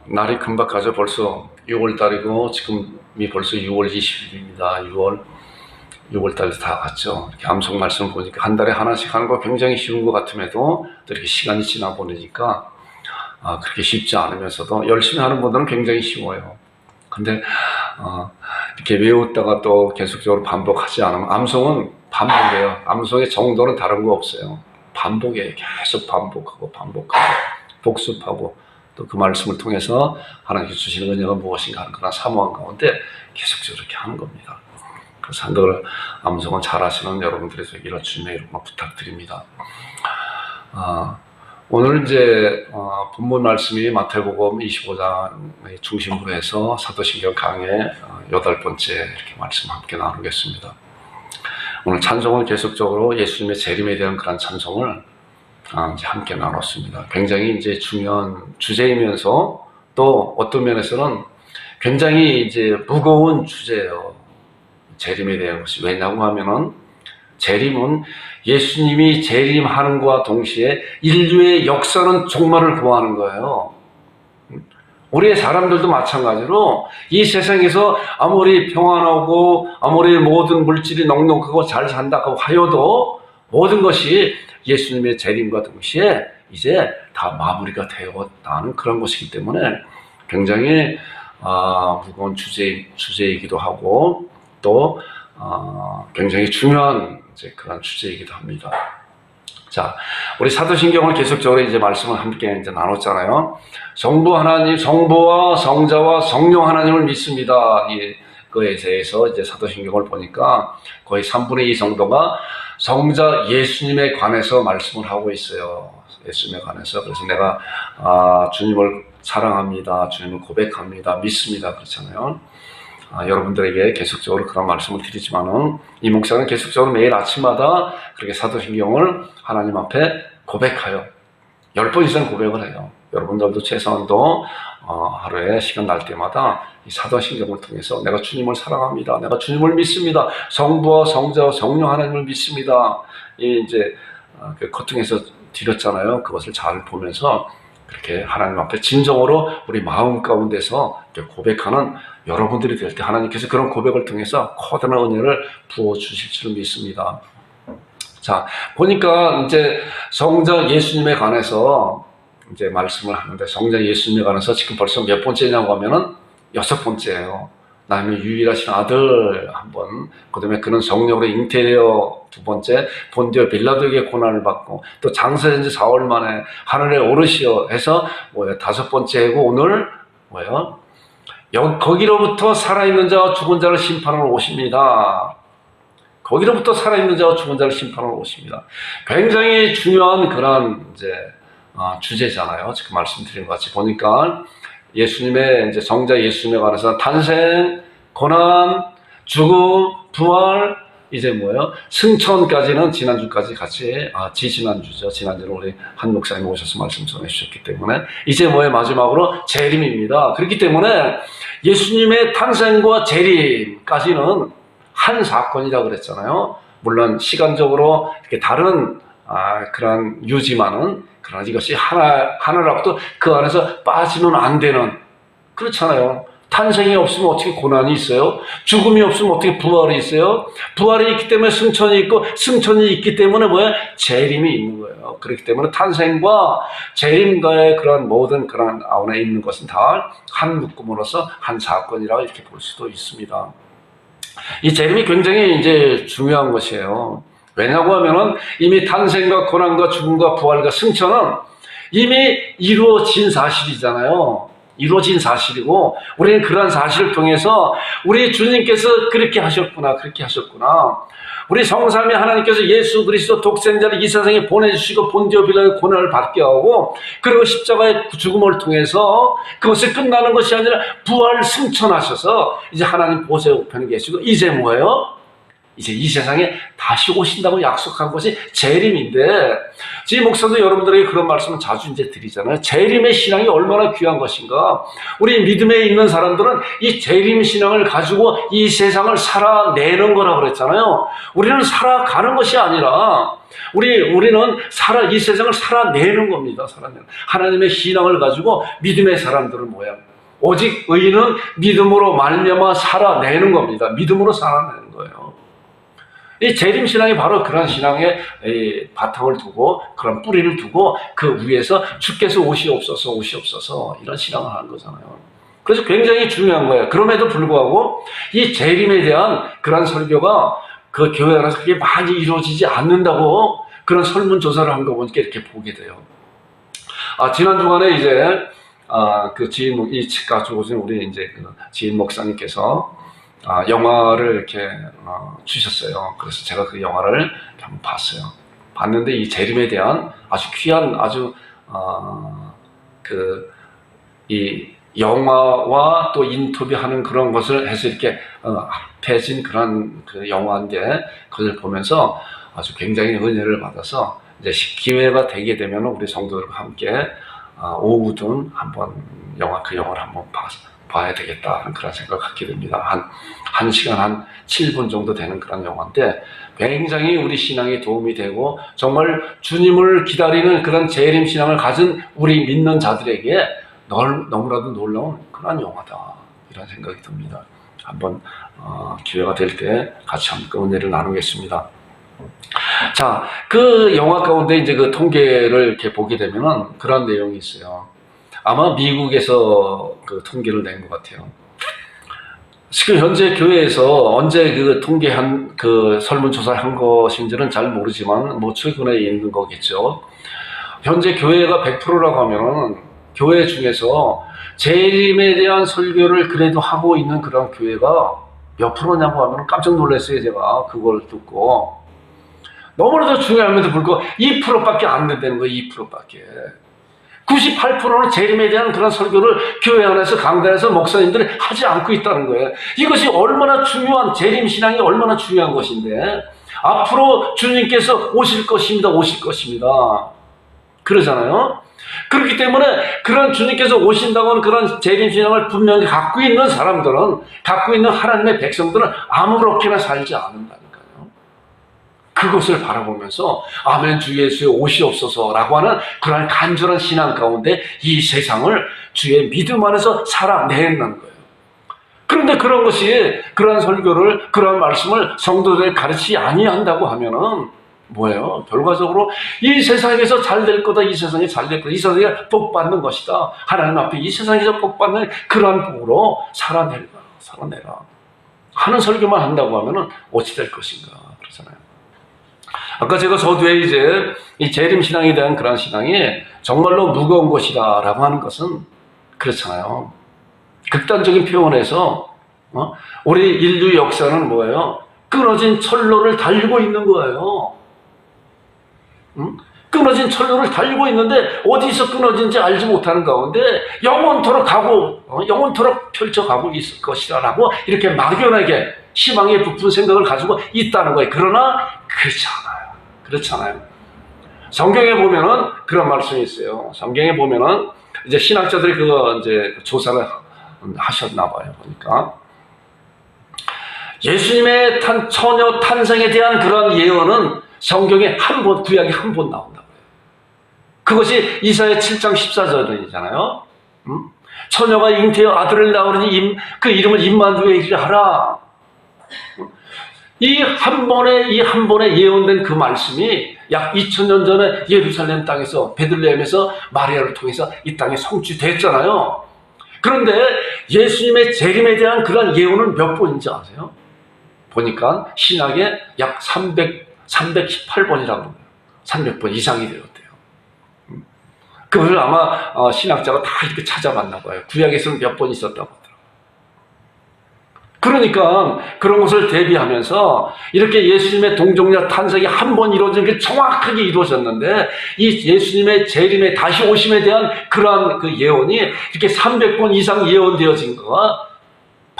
날이 금방 가죠. 벌써 6월달이고 지금이 벌써 6월 20일입니다. 6월달도 다 갔죠. 이렇게 암송 말씀 보니까 한 달에 하나씩 하는 거 굉장히 쉬운 것 같음에도 또 이렇게 시간이 지나 보니까 그렇게 쉽지 않으면서도 열심히 하는 분들은 굉장히 쉬워요. 근데 이렇게 외웠다가 또 계속적으로 반복하지 않으면 암송은 반복이에요. 암송의 정도는 다른 거 없어요. 반복이에요. 계속 반복하고 복습하고 또 그 말씀을 통해서 하나님께 주시는 은혜가 무엇인가 하는 그런 사모한 가운데 계속적으로 이렇게 하는 겁니다. 그래서 한글 암송을 잘 하시는 여러분들의 저기를 주님의 이름으로 부탁드립니다. 오늘 이제 본문 말씀이 마태복음 25장 중심으로 해서 사도신경 강의 8번째 이렇게 말씀 함께 나누겠습니다. 오늘 찬송은 계속적으로 예수님의 재림에 대한 그런 찬송을 이제 함께 나눴습니다. 굉장히 이제 중요한 주제이면서 또 어떤 면에서는 굉장히 이제 무거운 주제예요. 재림에 대한 것이. 왜냐고 하면은 재림은 예수님이 재림하는 것과 동시에 인류의 역사는 종말을 구하는 거예요. 우리의 사람들도 마찬가지로 이 세상에서 아무리 평안하고 아무리 모든 물질이 넉넉하고 잘 산다고 하여도 모든 것이 예수님의 재림과 동시에 이제 다 마무리가 되었다는 그런 것이기 때문에 굉장히 무거운 주제이기도 하고 또 굉장히 중요한 이제 그런 주제이기도 합니다. 자, 우리 사도신경을 계속적으로 이제 말씀을 함께 이제 나눴잖아요. 성부 하나님, 성부와 성자와 성령 하나님을 믿습니다. 그에 대해서 이제 사도신경을 보니까 거의 3분의 2 정도가 성자 예수님에 관해서 말씀을 하고 있어요. 예수님에 관해서. 그래서 내가 주님을 사랑합니다. 주님을 고백합니다. 믿습니다. 그렇잖아요. 여러분들에게 계속적으로 그런 말씀을 드리지만은 이 목사는 계속적으로 매일 아침마다 그렇게 사도신경을 하나님 앞에 고백하여 10번 이상 고백을 해요. 여러분들도 최소한도 하루에 시간 날 때마다 이 사도신경을 통해서 내가 주님을 사랑합니다. 내가 주님을 믿습니다. 성부와 성자와 성령 하나님을 믿습니다. 이제 그 커팅에서 드렸잖아요. 그것을 잘 보면서 그렇게 하나님 앞에 진정으로 우리 마음 가운데서 고백하는 여러분들이 될 때 하나님께서 그런 고백을 통해서 커다란 은혜를 부어주실 줄 믿습니다. 자, 보니까 이제 성자 예수님에 관해서 이제 말씀을 하는데 성자 예수님에 관해서 지금 벌써 몇 번째냐고 하면은 6번째예요. 나의 유일하신 아들 한 번, 그 다음에 그는 성령으로 잉태되어 2번째, 본디오 빌라도에게 고난을 받고 또 장사된 지 4월 만에 하늘에 오르시어 해서 5번째고 오늘 거기로부터 살아있는 자와 죽은 자를 심판하러 오십니다. 거기로부터 살아있는 자와 죽은 자를 심판하러 오십니다. 굉장히 중요한 그런 이제 주제잖아요. 지금 말씀드린 것 같이 보니까 예수님의 이제 성자 예수님에 관해서 탄생, 고난, 죽음, 부활, 이제 승천까지는 지난주까지 같이 지난주죠. 지난주는 우리 한 목사님 오셔서 말씀 전해 주셨기 때문에 이제 마지막으로 재림입니다. 그렇기 때문에 예수님의 탄생과 재림까지는 한 사건이라고 그랬잖아요. 물론 시간적으로 이렇게 다른 그런 유지만은 그러나 이것이 하나라고도 그 안에서 빠지면 안 되는 그렇잖아요. 탄생이 없으면 어떻게 고난이 있어요? 죽음이 없으면 어떻게 부활이 있어요? 부활이 있기 때문에 승천이 있고 승천이 있기 때문에 재림이 있는 거예요. 그렇기 때문에 탄생과 재림과의 그런 모든 그런 안에 있는 것은 다 한 묶음으로서 한 사건이라고 이렇게 볼 수도 있습니다. 이 재림이 굉장히 이제 중요한 것이에요. 왜냐고 하면은 이미 탄생과 고난과 죽음과 부활과 승천은 이미 이루어진 사실이잖아요. 이루어진 사실이고 우리는 그러한 사실을 통해서 우리 주님께서 그렇게 하셨구나 그렇게 하셨구나 우리 성삼위 하나님께서 예수 그리스도 독생자를 이 세상에 보내주시고 본디오 빌라도의 고난을 받게 하고 그리고 십자가의 죽음을 통해서 그것이 끝나는 것이 아니라 부활 승천하셔서 이제 하나님 보좌에 우편에 계시고 이제 이제 이 세상에 다시 오신다고 약속한 것이 재림인데, 지 목사도 여러분들에게 그런 말씀을 자주 이제 드리잖아요. 재림의 신앙이 얼마나 귀한 것인가. 우리 믿음에 있는 사람들은 이 재림 신앙을 가지고 이 세상을 살아내는 거라고 그랬잖아요. 우리는 살아가는 것이 아니라 우리는 이 세상을 살아내는 겁니다. 살아내는. 하나님의 신앙을 가지고 믿음의 사람들은 뭐야? 오직 의인은 믿음으로 말미암아 살아내는 겁니다. 믿음으로 살아내는 거예요. 이 재림신앙이 바로 그런 신앙의 바탕을 두고, 그런 뿌리를 두고, 그 위에서 주께서 오시옵소서 이런 신앙을 하는 거잖아요. 그래서 굉장히 중요한 거예요. 그럼에도 불구하고 이 재림에 대한 그런 설교가 그 교회 안에서 그게 많이 이루어지지 않는다고 그런 설문조사를 한 거 보니까 이렇게 보게 돼요. 지난 주간에 이제 그 이 책 가지고 오신 우리 이제 그 지인 목사님께서 영화를 이렇게 주셨어요. 그래서 제가 그 영화를 한번 봤어요. 봤는데 이 재림에 대한 아주 귀한 이 영화와 또 인터뷰하는 그런 것을 해서 이렇게 합해진 그런 그 영화인데, 그걸 보면서 아주 굉장히 은혜를 받아서 이제 기회가 되게 되면 우리 성도들과 함께 오후든 한번 그 영화를 한번 봐야 되겠다 하는 그런 생각을 갖게 됩니다. 한 시간 한 7분 정도 되는 그런 영화인데 굉장히 우리 신앙에 도움이 되고 정말 주님을 기다리는 그런 재림 신앙을 가진 우리 믿는 자들에게 너무나도 놀라운 그런 영화다, 이런 생각이 듭니다. 한번 기회가 될 때 같이 한번 은혜를 나누겠습니다. 자, 그 영화 가운데 이제 그 통계를 이렇게 보게 되면은 그런 내용이 있어요. 아마 미국에서 그 통계를 낸 것 같아요. 지금 현재 교회에서 언제 그 통계한 그 설문조사를 한 것인지는 잘 모르지만 뭐 최근에 있는 거겠죠. 현재 교회가 100%라고 하면은 교회 중에서 재림에 대한 설교를 그래도 하고 있는 그런 교회가 몇 프로냐고 하면 깜짝 놀랐어요. 제가 그걸 듣고. 너무나도 중요함에도 불구하고 2%밖에 안 된다는 거예요. 2%밖에. 98%는 재림에 대한 그런 설교를 교회 안에서 강단에서 목사님들이 하지 않고 있다는 거예요. 이것이 얼마나 중요한, 재림 신앙이 얼마나 중요한 것인데, 앞으로 주님께서 오실 것입니다. 그러잖아요. 그렇기 때문에 그런 주님께서 오신다고 하는 그런 재림 신앙을 분명히 갖고 있는 사람들은, 갖고 있는 하나님의 백성들은 아무렇게나 살지 않는다니까요. 그것을 바라보면서 아멘 주 예수의 오시옵소서라고 하는 그런 간절한 신앙 가운데 이 세상을 주의 믿음 안에서 살아내는 거예요. 그런데 그런 것이, 그런 설교를, 그런 말씀을 성도들에게 가르치지 아니한다고 하면은 뭐예요? 결과적으로 이 세상에서 잘 될 거다, 이 세상이 잘 될 거다, 이 세상에 복 받는 것이다, 하나님 앞에 이 세상에서 복 받는 그러한 복으로 살아내라 하는 설교만 한다고 하면은 어찌 될 것인가, 그러잖아요. 아까 제가 서두에 이제 이 재림 신앙에 대한 그런 신앙이 정말로 무거운 것이다라고 하는 것은 그렇잖아요. 극단적인 표현에서 우리 인류 역사는 뭐예요? 끊어진 철로를 달리고 있는 거예요. 끊어진 철로를 달리고 있는데 어디서 끊어진지 알지 못하는 가운데 영원토록 펼쳐가고 있을 것이라고 이렇게 막연하게 희망에 부푼 생각을 가지고 있다는 거예요. 그러나 그렇지 않아요. 성경에 보면은 그런 말씀이 있어요. 성경에 보면은 이제 신학자들이 그거 이제 조사를 하셨나 봐요. 보니까 예수님의 처녀 탄생에 대한 그런 예언은 성경에 구약에 한 번 나온다고요. 그것이 이사야 7장 14절이잖아요. 처녀가 잉태여 아들을 낳으리니 그 이름을 임마누엘이라 하라. 이 한 번에 예언된 그 말씀이 약 2000년 전에 예루살렘 땅에서, 베들레헴에서 마리아를 통해서 이 땅에 성취됐잖아요. 그런데 예수님의 재림에 대한 그런 예언은 몇 번인지 아세요? 보니까 신약에 약 318번이라고 합니다. 300번 이상이 되었대요. 그걸 아마 신학자가 다 이렇게 찾아봤나 봐요. 구약에서는 몇 번 있었다고 하더라고요. 그러니까 그런 것을 대비하면서 이렇게 예수님의 동정녀 탄생이 한 번 이루어진 게 정확하게 이루어졌는데, 이 예수님의 재림의 다시 오심에 대한 그러한 그 예언이 이렇게 300번 이상 예언되어진 거가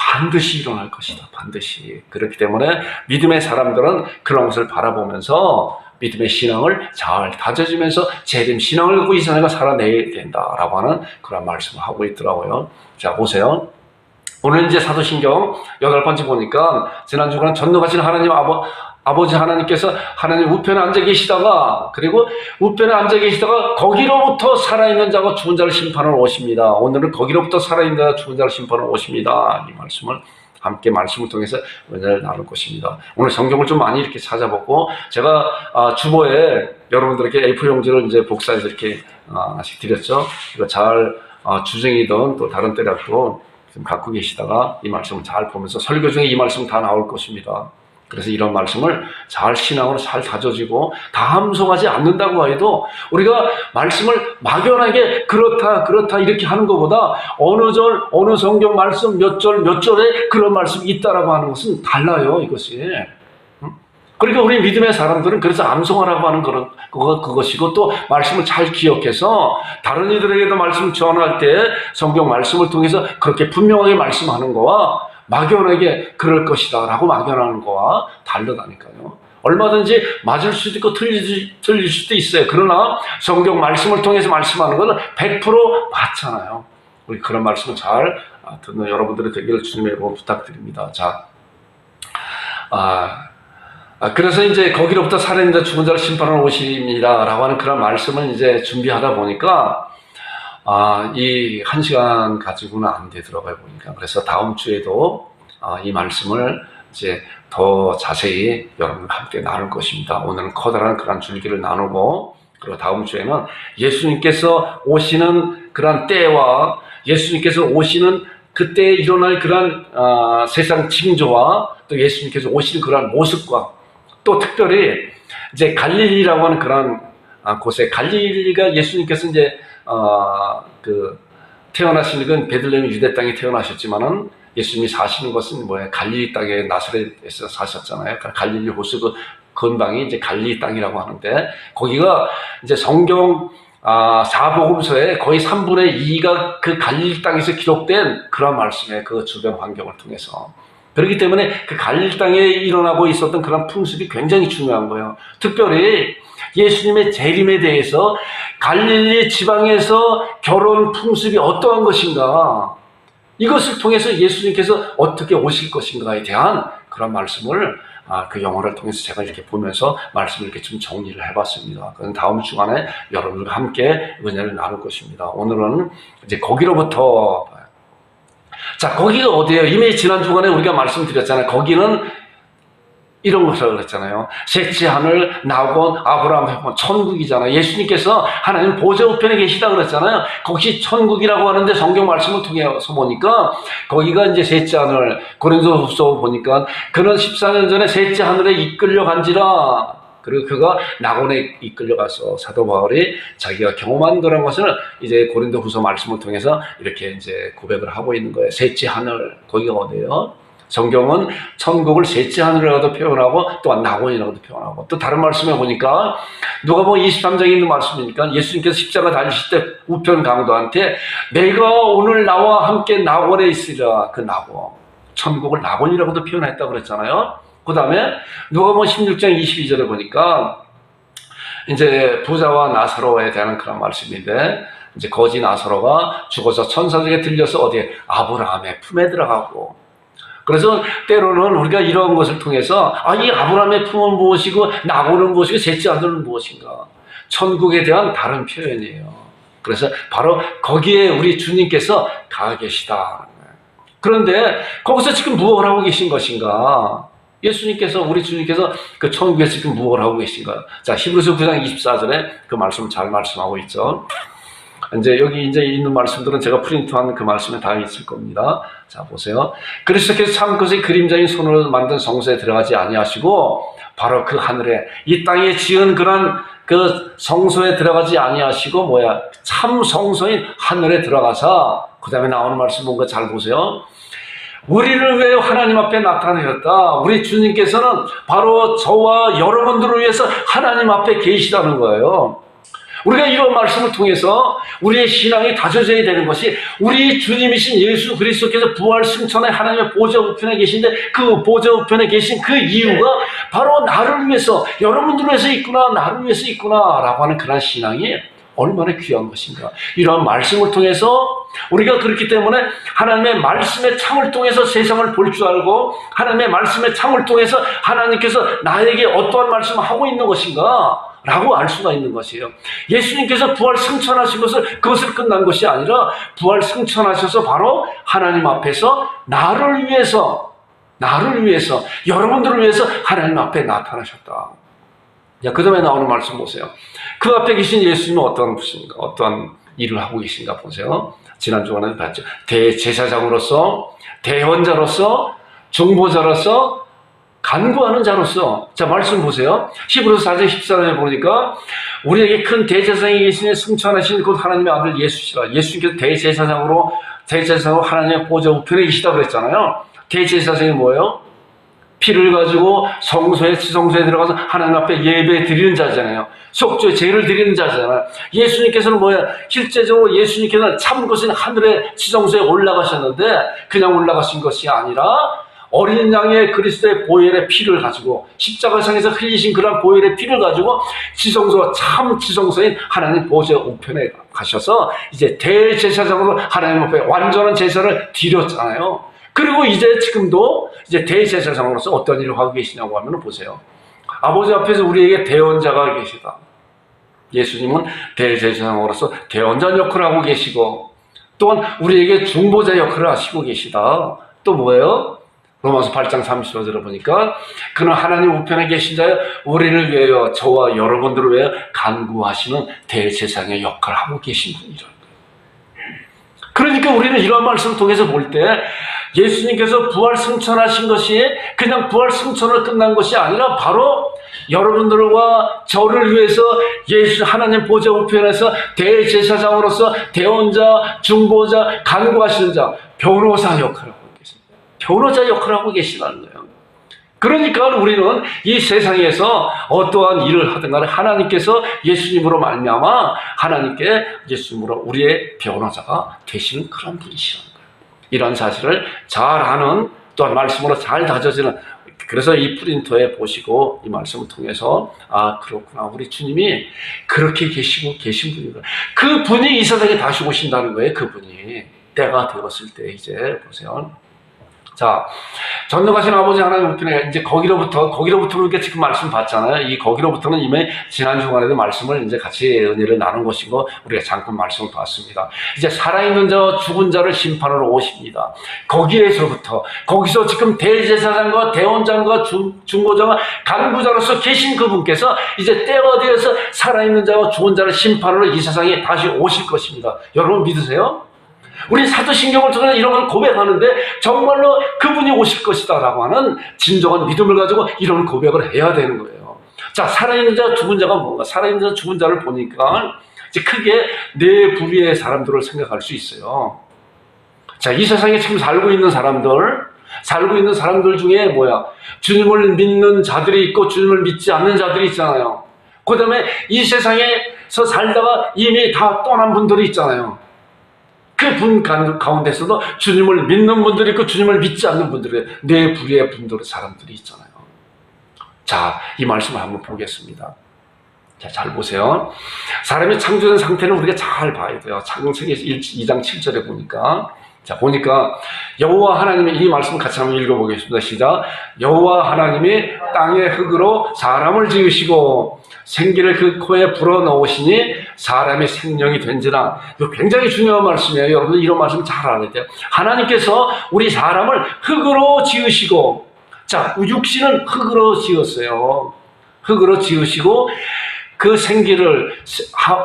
반드시 일어날 것이다. 반드시. 그렇기 때문에 믿음의 사람들은 그런 것을 바라보면서 믿음의 신앙을 잘 다져주면서 재림 신앙을 갖고 이 세상을 살아내야 된다라고 하는 그런 말씀을 하고 있더라고요. 자, 보세요. 오늘 이제 사도신경 8번째 보니까 지난주간 전능하신 하나님 아버지 하나님께서 하나님 우편에 앉아 계시다가, 그리고 우편에 앉아 계시다가 거기로부터 살아있는 자가 죽은 자를 심판하러 오십니다. 오늘은 거기로부터 살아있는 자가 죽은 자를 심판하러 오십니다. 이 말씀을 함께 말씀을 통해서 은혜를 나눌 것입니다. 오늘 성경을 좀 많이 이렇게 찾아보고, 제가 주보에 여러분들에게 A4 용지를 이제 복사해서 이렇게 하나씩 드렸죠. 이거 잘 주중이든 또 다른 때라도 좀 갖고 계시다가 이 말씀을 잘 보면서 설교 중에 이 말씀 다 나올 것입니다. 그래서 이런 말씀을 잘 신앙으로 잘 다져지고 다 함송하지 않는다고 해도 우리가 말씀을 막연하게 그렇다 이렇게 하는 것보다 어느 절 어느 성경 말씀 몇 절에 그런 말씀이 있다라고 하는 것은 달라요. 이것이. 그러니까 우리 믿음의 사람들은 그래서 암송하라고 하는 그것이고, 또 말씀을 잘 기억해서 다른 이들에게도 말씀을 전할 때 성경 말씀을 통해서 그렇게 분명하게 말씀하는 거와 막연하게 그럴 것이다 라고 막연하는 거와 다르다니까요. 얼마든지 맞을 수도 있고 틀릴 수도 있어요. 그러나 성경 말씀을 통해서 말씀하는 것은 100% 맞잖아요. 우리 그런 말씀을 잘 듣는 여러분들이 되기를 주님의 이름으로 부탁드립니다. 자, 그래서 이제 거기로부터 살아있는 자 죽은 자를 심판하러 오십니다 라고 하는 그런 말씀을 이제 준비하다 보니까 이 1시간 가지고는 안 되더라고요, 보니까. 그래서 다음 주에도 이 말씀을 이제 더 자세히 여러분과 함께 나눌 것입니다. 오늘은 커다란 그런 줄기를 나누고, 그리고 다음 주에는 예수님께서 오시는 그런 때와 예수님께서 오시는 그때에 일어날 그런 세상 징조와 또 예수님께서 오시는 그런 모습과, 또 특별히 이제 갈릴리라고 하는 그런 곳에, 갈릴리가 예수님께서 이제 태어나시는 건 베들레헴 유대 땅에 태어나셨지만은 예수님이 사시는 것은 뭐예요? 갈릴리 땅에 나사렛에서 사셨잖아요. 갈릴리 호수 그 근방이 이제 갈릴리 땅이라고 하는데, 거기가 이제 성경 사복음서의 거의 3분의 2가 그 갈릴리 땅에서 기록된 그런 말씀의 그 주변 환경을 통해서. 그렇기 때문에 그 갈릴리 땅에 일어나고 있었던 그런 풍습이 굉장히 중요한 거예요. 특별히 예수님의 재림에 대해서 갈릴리 지방에서 결혼 풍습이 어떠한 것인가, 이것을 통해서 예수님께서 어떻게 오실 것인가에 대한 그런 말씀을 그 영화를 통해서 제가 이렇게 보면서 말씀을 이렇게 좀 정리를 해봤습니다. 그래서 다음 주간에 여러분들과 함께 은혜를 나눌 것입니다. 오늘은 이제 거기로부터, 자, 거기가 어디예요? 이미 지난 주간에 우리가 말씀드렸잖아요. 거기는 이런 것을 그랬잖아요. 셋째 하늘, 낙원, 아브라함 회복, 천국이잖아요. 예수님께서 하나님 보좌 우편에 계시다 그랬잖아요. 거기 천국이라고 하는데 성경 말씀을 통해서 보니까 거기가 이제 셋째 하늘, 고린도후서 보니까 그는 14년 전에 셋째 하늘에 이끌려간지라. 그리고 그가 낙원에 이끌려가서 사도 바울이 자기가 경험한 그런 것을 이제 고린도후서 말씀을 통해서 이렇게 이제 고백을 하고 있는 거예요. 셋째 하늘, 거기가 어디예요? 성경은 천국을 셋째 하늘이라고도 표현하고 또한 낙원이라고도 표현하고, 또 다른 말씀에 보니까 누가복음 23장에 있는 말씀이니까 예수님께서 십자가 달리실 때 우편 강도한테 내가 오늘 나와 함께 낙원에 있으리라, 그 낙원, 천국을 낙원이라고도 표현했다고 그랬잖아요. 그 다음에 누가복음 16장 22절에 보니까 이제 부자와 나사로에 대한 그런 말씀인데, 이제 거지 나사로가 죽어서 천사들에게 들려서 어디에? 아브라함의 품에 들어가고. 그래서 때로는 우리가 이런 것을 통해서 이 아브라함의 품은 무엇이고 낙원은 무엇이고 셋째 아들은 무엇인가, 천국에 대한 다른 표현이에요. 그래서 바로 거기에 우리 주님께서 가 계시다. 그런데 거기서 지금 무엇을 하고 계신 것인가? 예수님께서, 우리 주님께서 그 천국에서 지금 무엇을 하고 계신가? 자, 히브리서 9장 24절에 그 말씀 잘 말씀하고 있죠. 이제 여기 이제 있는 말씀들은 제가 프린트한 그 말씀에 다 있을 겁니다. 자, 보세요. 그리스도께서 참 것의 그림자인 손으로 만든 성소에 들어가지 아니하시고 바로 그 하늘에 이 땅에 지은 그런 그 성소에 들어가지 아니하시고 참 성소인 하늘에 들어가서, 그 다음에 나오는 말씀 뭔가 잘 보세요. 우리를 위해 하나님 앞에 나타내셨다. 우리 주님께서는 바로 저와 여러분들을 위해서 하나님 앞에 계시다는 거예요. 우리가 이런 말씀을 통해서 우리의 신앙이 다져져야 되는 것이 우리 주님이신 예수 그리스도께서 부활 승천의 하나님의 보좌 우편에 계신데 그 보좌 우편에 계신 그 이유가 바로 나를 위해서, 여러분들을 위해서 있구나, 나를 위해서 있구나 라고 하는 그런 신앙이 얼마나 귀한 것인가. 이러한 말씀을 통해서 우리가 그렇기 때문에 하나님의 말씀의 창을 통해서 세상을 볼 줄 알고, 하나님의 말씀의 창을 통해서 하나님께서 나에게 어떠한 말씀을 하고 있는 것인가 라고 알 수가 있는 것이에요. 예수님께서 부활 승천하신 것을 그것을 끝난 것이 아니라 부활 승천하셔서 바로 하나님 앞에서 나를 위해서, 여러분들을 위해서 하나님 앞에 나타나셨다. 그 다음에 나오는 말씀 보세요. 그 앞에 계신 예수님은 어떤 분이신가, 어떤 일을 하고 계신가 보세요. 지난 주간에 봤죠. 대제사장으로서, 대언자로서, 중보자로서, 간구하는 자로서. 자, 말씀 보세요. 히브리서 4장 14절에 보니까 우리에게 큰 대제사장이 계시니 승천하신 곧 하나님의 아들 예수시라. 예수님께서 대제사장으로 하나님의 보좌 우편에 계시다 그랬잖아요. 대제사장이 뭐예요? 피를 가지고 성소에, 지성소에 들어가서 하나님 앞에 예배 드리는 자잖아요. 속죄 제를 드리는 자잖아요. 예수님께서는 뭐야? 실제적으로 예수님께서는 참 것은 하늘의 지성소에 올라가셨는데 그냥 올라가신 것이 아니라 어린 양의 그리스도의 보혈의 피를 가지고, 십자가상에서 흘리신 그런 보혈의 피를 가지고 지성소, 참 지성소인 하나님 보좌 우편에 가셔서 이제 대제사장으로 하나님 앞에 완전한 제사를 드렸잖아요. 그리고 이제 지금도 이제 대제사장으로서 어떤 일을 하고 계시냐고 하면 보세요. 아버지 앞에서 우리에게 대언자가 계시다. 예수님은 대제사장으로서 대언자 역할을 하고 계시고, 또한 우리에게 중보자 역할을 하시고 계시다. 또 뭐예요? 로마서 8장 30절에 보니까 그는 하나님 우편에 계신 자여 우리를 위하여, 저와 여러분들을 위하여 간구하시는 대제사장의 역할을 하고 계신 분이라는 거예요. 그러니까 우리는 이런 말씀을 통해서 볼 때 예수님께서 부활 승천하신 것이 그냥 부활 승천으로 끝난 것이 아니라 바로 여러분들과 저를 위해서 예수 하나님 보좌 우편에서 대제사장으로서 대언자, 중보자, 간구하시는 자, 변호사 역할을 하고 계십니다. 변호자 역할을 하고 계시다는 거예요. 그러니까 우리는 이 세상에서 어떠한 일을 하든 간에 하나님께서 예수님으로 말미암아 하나님께 예수님으로 우리의 변호자가 되시는 그런 분이시라는 거예요. 이런 사실을 잘 아는, 또한 말씀으로 잘 다져지는, 그래서 이 프린터에 보시고 이 말씀을 통해서 아 그렇구나, 우리 주님이 그렇게 계시고 계신 분이구나. 그 분이 이 세상에 다시 오신다는 거예요. 그분이 때가 되었을 때 이제 보세요. 자, 전능하신 아버지 하나님 우편에 이제 거기로부터 우리가 지금 말씀 봤잖아요. 이 거기로부터는 이미 지난 주간에도 말씀을 이제 같이 은혜를 나눈 것이고 우리가 잠깐 말씀을 봤습니다. 이제 살아있는 자와 죽은 자를 심판하러 오십니다. 거기서 지금 대제사장과 대원장과 중보자와 간구자로서 계신 그분께서 이제 때가 되어서 살아있는 자와 죽은 자를 심판하러 이 세상에 다시 오실 것입니다. 여러분 믿으세요? 우리 사도신경을 통해서 이런 걸 고백하는데 정말로 그분이 오실 것이다 라고 하는 진정한 믿음을 가지고 이런 고백을 해야 되는 거예요. 자, 살아있는 자, 죽은 자가 뭔가? 살아있는 자, 죽은 자를 보니까 이제 크게 네 부류의 사람들을 생각할 수 있어요. 자, 이 세상에 지금 살고 있는 사람들 중에 뭐야? 주님을 믿는 자들이 있고 주님을 믿지 않는 자들이 있잖아요. 그 다음에 이 세상에서 살다가 이미 다 떠난 분들이 있잖아요. 그 분 가운데서도 주님을 믿는 분들이 있고 주님을 믿지 않는 분들이, 네 부류의 분들의 사람들이 있잖아요. 자, 이 말씀을 한번 보겠습니다. 자, 잘 보세요. 사람이 창조된 상태는 우리가 잘 봐야 돼요. 창세기 2장 7절에 보니까, 자, 보니까 여호와 하나님의, 이 말씀을 같이 한번 읽어보겠습니다. 시작. 여호와 하나님이 땅의 흙으로 사람을 지으시고 생기를 그 코에 불어넣으시니 사람이 생명이 된지라. 이거 굉장히 중요한 말씀이에요. 여러분들 이런 말씀 잘 알아야 돼요. 하나님께서 우리 사람을 흙으로 지으시고, 자, 육신은 흙으로 지었어요. 흙으로 지으시고 그 생기를,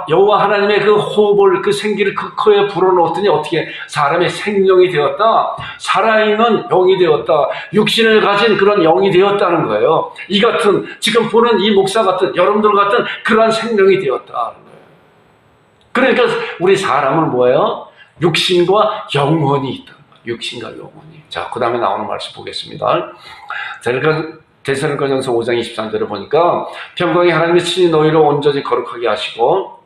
여호와 하나님의 그 호흡을, 그 생기를 그 코에 불어넣었더니 어떻게 사람의 생명이 되었다, 살아있는 영이 되었다, 육신을 가진 그런 영이 되었다는 거예요. 이 같은, 지금 보는 이 목사 같은, 여러분들 같은 그러한 생명이 되었다는 거예요. 그러니까 우리 사람은 뭐예요? 육신과 영혼이 있다. 육신과 영혼이. 자, 그 다음에 나오는 말씀 보겠습니다. 데살로니가전서 5장 23절을 보니까 평강의 하나님이 친히 너희를 온전히 거룩하게 하시고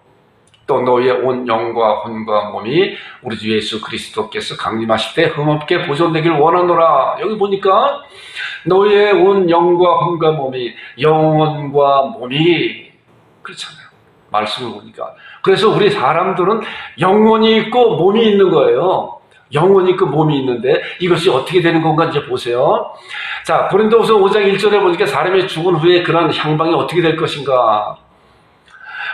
또 너희의 온 영과 혼과 몸이 우리 주 예수 그리스도께서 강림하실 때 흠없게 보존되길 원하노라. 여기 보니까 너희의 온 영과 혼과 몸이, 영혼과 몸이, 그렇잖아요. 말씀을 보니까. 그래서 우리 사람들은 영혼이 있고 몸이 있는 거예요. 영혼이 있고 몸이 있는데 이것이 어떻게 되는 건가 이제 보세요. 자, 고린도후서 5장 1절에 보니까 사람이 죽은 후에 그런 향방이 어떻게 될 것인가.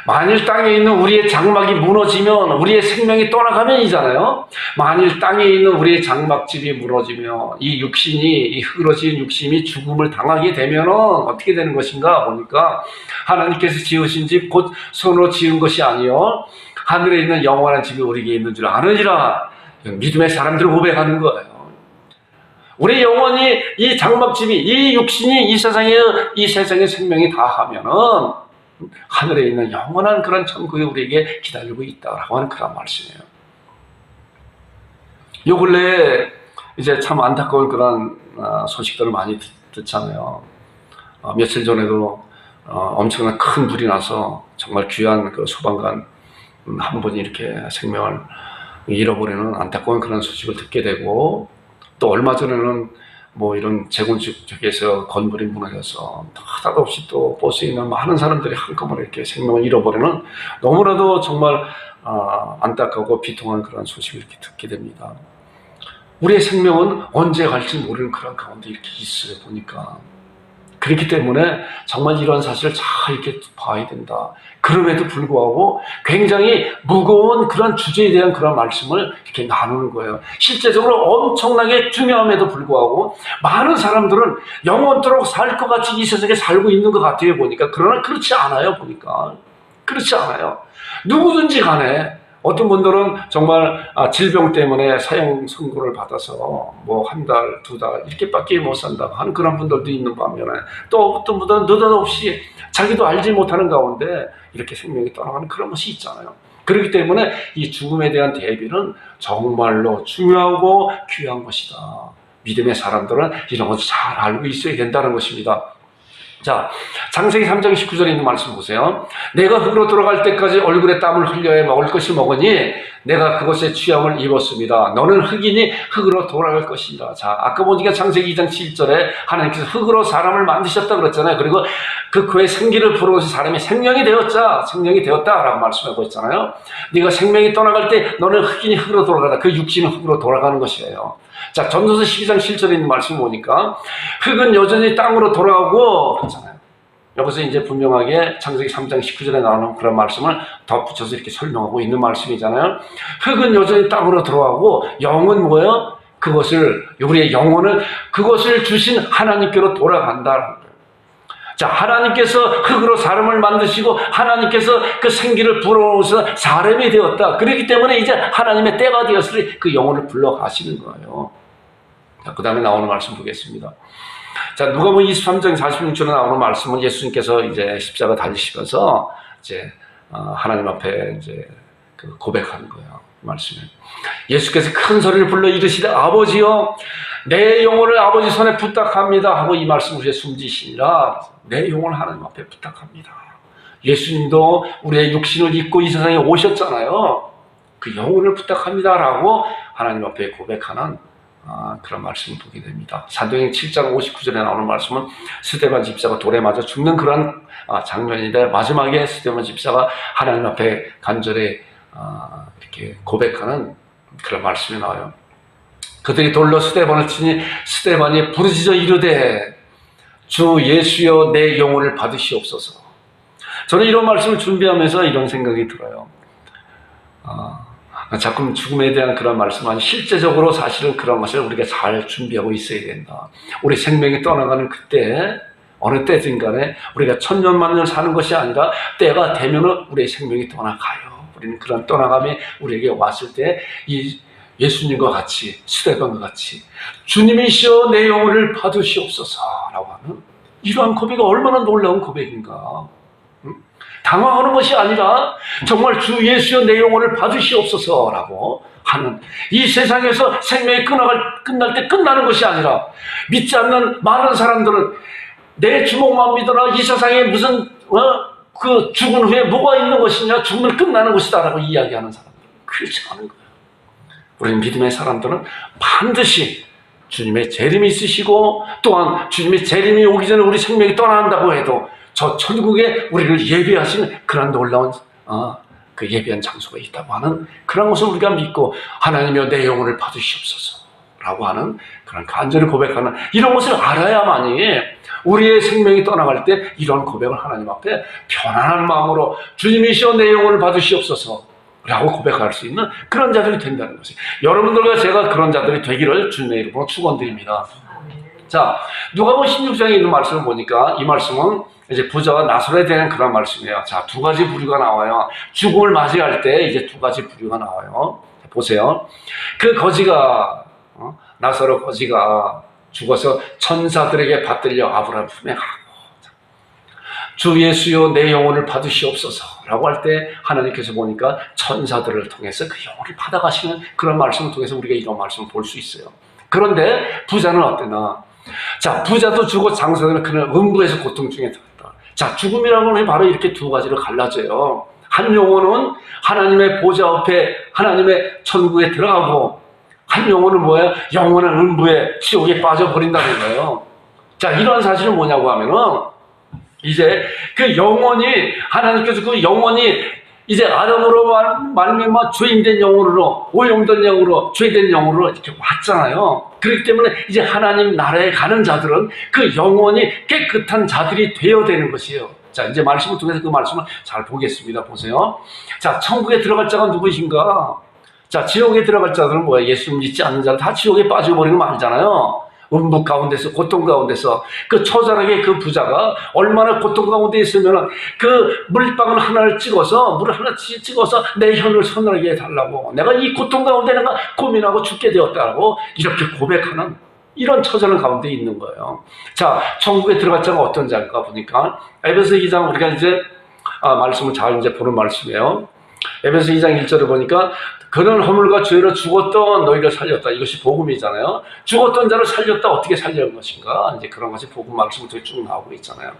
만일 땅에 있는 우리의 장막이 무너지면, 우리의 생명이 떠나가면이잖아요. 만일 땅에 있는 우리의 장막집이 무너지며 이 육신이, 이 흐러진 육신이 죽음을 당하게 되면은 어떻게 되는 것인가 보니까 하나님께서 지으신 집 곧 손으로 지은 것이 아니요 하늘에 있는 영원한 집이 우리에게 있는 줄 아느니라. 믿음의 사람들을 고백하는 거예요. 우리 영혼이, 이 장막집이, 이 육신이 이 세상의 생명이 다하면은 하늘에 있는 영원한 그런 천국이 우리에게 기다리고 있다라고 하는 그런 말씀이에요. 요 근래 이제 참 안타까운 그런 소식들을 많이 듣잖아요. 며칠 전에도 엄청난 큰 불이 나서 정말 귀한 그 소방관 한 분이 이렇게 생명을 잃어버리는 안타까운 그런 소식을 듣게 되고, 또 얼마 전에는 뭐 이런 재건축 쪽에서 건물이 무너져서 느닷없이 또 버스에 있는 많은 사람들이 한꺼번에 이렇게 생명을 잃어버리는 너무나도 정말 안타깝고 비통한 그런 소식을 이렇게 듣게 됩니다. 우리의 생명은 언제 갈지 모르는 그런 가운데 이렇게 있어요, 보니까. 그렇기 때문에 정말 이런 사실을 잘 이렇게 봐야 된다. 그럼에도 불구하고 굉장히 무거운 그런 주제에 대한 그런 말씀을 이렇게 나누는 거예요. 실제적으로 엄청나게 중요함에도 불구하고 많은 사람들은 영원토록 살 것 같이 이 세상에 살고 있는 것 같아요, 보니까. 그러나 그렇지 않아요, 보니까. 그렇지 않아요. 누구든지 간에 어떤 분들은 정말 질병 때문에 사형 선고를 받아서 뭐 한 달, 두 달 이렇게밖에 못 산다고 하는 그런 분들도 있는 반면에, 또 어떤 분들은 느닷없이 자기도 알지 못하는 가운데 이렇게 생명이 떠나가는 그런 것이 있잖아요. 그렇기 때문에 이 죽음에 대한 대비는 정말로 중요하고 귀한 것이다. 믿음의 사람들은 이런 것을 잘 알고 있어야 된다는 것입니다. 자, 창세기 3장 19절에 있는 말씀 보세요. 내가 흙으로 돌아갈 때까지 얼굴에 땀을 흘려야 먹을 것을 먹으니 내가 그것에 취함을 입었습니다. 너는 흙이니 흙으로 돌아갈 것이다. 자, 아까 보니까 창세기 2장 7절에 하나님께서 흙으로 사람을 만드셨다 그랬잖아요. 그리고 그 코에 생기를 불어오신 사람이 생명이 되었다라고 말씀하고 있잖아요. 네가 생명이 떠나갈 때 너는 흙이니 흙으로 돌아가다. 그 육신은 흙으로 돌아가는 것이에요. 자, 전도서 12장 7절에 있는 말씀 보니까 흙은 여전히 땅으로 돌아가고 그렇잖아요. 여기서 이제 분명하게 창세기 3장 19절에 나오는 그런 말씀을 덧붙여서 이렇게 설명하고 있는 말씀이잖아요. 흙은 여전히 땅으로 돌아가고 영은 뭐예요? 우리의 영혼을 그것을 주신 하나님께로 돌아간다. 자, 하나님께서 흙으로 사람을 만드시고 하나님께서 그 생기를 불어넣으셔서 사람이 되었다. 그렇기 때문에 이제 하나님의 때가 되었으니 그 영혼을 불러가시는 거예요. 자, 그 다음에 나오는 말씀 보겠습니다. 자, 누가복음 23장 46절에 나오는 말씀은 예수님께서 이제 십자가 달리시면서 이제 하나님 앞에 이제 고백하는 거예요. 말씀에 예수께서 큰 소리를 불러 이르시되 아버지여 내 영혼을 아버지 손에 부탁합니다 하고 이 말씀 후에 숨지시니라. 내 영혼을 하나님 앞에 부탁합니다. 예수님도 우리의 육신을 입고 이 세상에 오셨잖아요. 그 영혼을 부탁합니다라고 하나님 앞에 고백하는 그런 말씀을 보게 됩니다. 사도행전 7장 59절에 나오는 말씀은 스데반 집사가 돌에 맞아 죽는 그런 장면인데, 마지막에 스데반 집사가 하나님 앞에 간절히 이렇게 고백하는 그런 말씀이 나와요. 그들이 돌로 스데반을 치니 스데반이 부르짖어 이르되 주 예수여 내 영혼을 받으시옵소서. 저는 이런 말씀을 준비하면서 이런 생각이 들어요. 자꾸 죽음에 대한 그런 말씀은 실제적으로 사실은 그런 것을 우리가 잘 준비하고 있어야 된다. 우리 생명이 떠나가는 그때, 어느 때든 간에 우리가 천년만년 사는 것이 아니라 때가 되면 우리의 생명이 떠나가요. 우리는 그런 떠나감이 우리에게 왔을 때 이 예수님과 같이, 스데반과 같이 주님이시여 내 영혼을 받으시옵소서 라고 하는 이러한 고백이 얼마나 놀라운 고백인가. 당황하는 것이 아니라 정말 주 예수여 내 영혼을 받으시옵소서 라고 하는, 이 세상에서 생명이 끝날 때 끝나는 것이 아니라, 믿지 않는 많은 사람들은 내 주먹만 믿어라, 이 세상에 무슨 그 죽은 후에 뭐가 있는 것이냐, 죽으면 끝나는 것이다 라고 이야기하는 사람들, 그렇지 않은 거예요. 우리 믿음의 사람들은 반드시 주님의 재림이 있으시고, 또한 주님의 재림이 오기 전에 우리 생명이 떠난다고 해도 저 천국에 우리를 예비하신 그런 놀라운 그 예비한 장소가 있다고 하는 그런 것을 우리가 믿고, 하나님이여 내 영혼을 받으시옵소서 라고 하는 그런 간절히 고백하는 이런 것을 알아야만이 우리의 생명이 떠나갈 때 이런 고백을 하나님 앞에 편안한 마음으로 주님이시여 내 영혼을 받으시옵소서 라고 고백할 수 있는 그런 자들이 된다는 것이에요. 여러분들과 제가 그런 자들이 되기를 주님의 이름으로 축원드립니다. 자, 누가복음 16장에 있는 말씀을 보니까 이 말씀은 이제 부자와 나사로에 대한 그런 말씀이에요. 자, 두 가지 부류가 나와요. 죽음을 맞이할 때 이제 두 가지 부류가 나와요. 보세요. 그 거지가, 나사로 거지가 죽어서 천사들에게 받들려 아브라함 품에 가고, 주 예수여 내 영혼을 받으시옵소서 라고 할 때 하나님께서 보니까 천사들을 통해서 그 영혼을 받아가시는 그런 말씀을 통해서 우리가 이런 말씀을 볼 수 있어요. 그런데 부자는 어땠나? 자, 부자도 죽고 장사들은 그는 음부에서 고통 중에 들었다. 자, 죽음이라는 건 바로 이렇게 두 가지로 갈라져요. 한 영혼은 하나님의 보좌 앞에 하나님의 천국에 들어가고, 한 영혼은 뭐예요? 영원한 음부에 지옥에 빠져버린다는 거예요. 자, 이런 사실은 뭐냐고 하면은 이제 그 영혼이, 하나님께서 그 영혼이 이제 아담으로 말미암아 죄인된 영으로, 오염된 영으로, 죄된 영으로 이렇게 왔잖아요. 그렇기 때문에 이제 하나님 나라에 가는 자들은 그 영혼이 깨끗한 자들이 되어야 되는 것이에요. 자, 이제 말씀을 통해서 그 말씀을 잘 보겠습니다. 보세요. 자, 천국에 들어갈 자가 누구신가? 자, 지옥에 들어갈 자들은 뭐야? 예수 믿지 않는 자들 다 지옥에 빠져버리는 거 아니잖아요. 음부 가운데서, 고통 가운데서 그 처절하게 그 부자가 얼마나 고통 가운데 있으면 그 물방울 하나를 찍어서, 물 하나 찍어서 내 혀를 서늘하게 해달라고, 내가 이 고통 가운데 내가 고민하고 죽게 되었다고 이렇게 고백하는 이런 처절한 가운데 있는 거예요. 자, 천국에 들어갈 자가 어떤 자인가 보니까 에베소 2장 우리가 이제 말씀을 잘 이제 보는 말씀이에요. 에베소 2장 1절을 보니까 그는 허물과 죄로 죽었던 너희를 살렸다. 이것이 복음이잖아요. 죽었던 자를 살렸다. 어떻게 살려는 것인가? 이제 그런 것이 복음 말씀부터 쭉 나오고 있잖아요.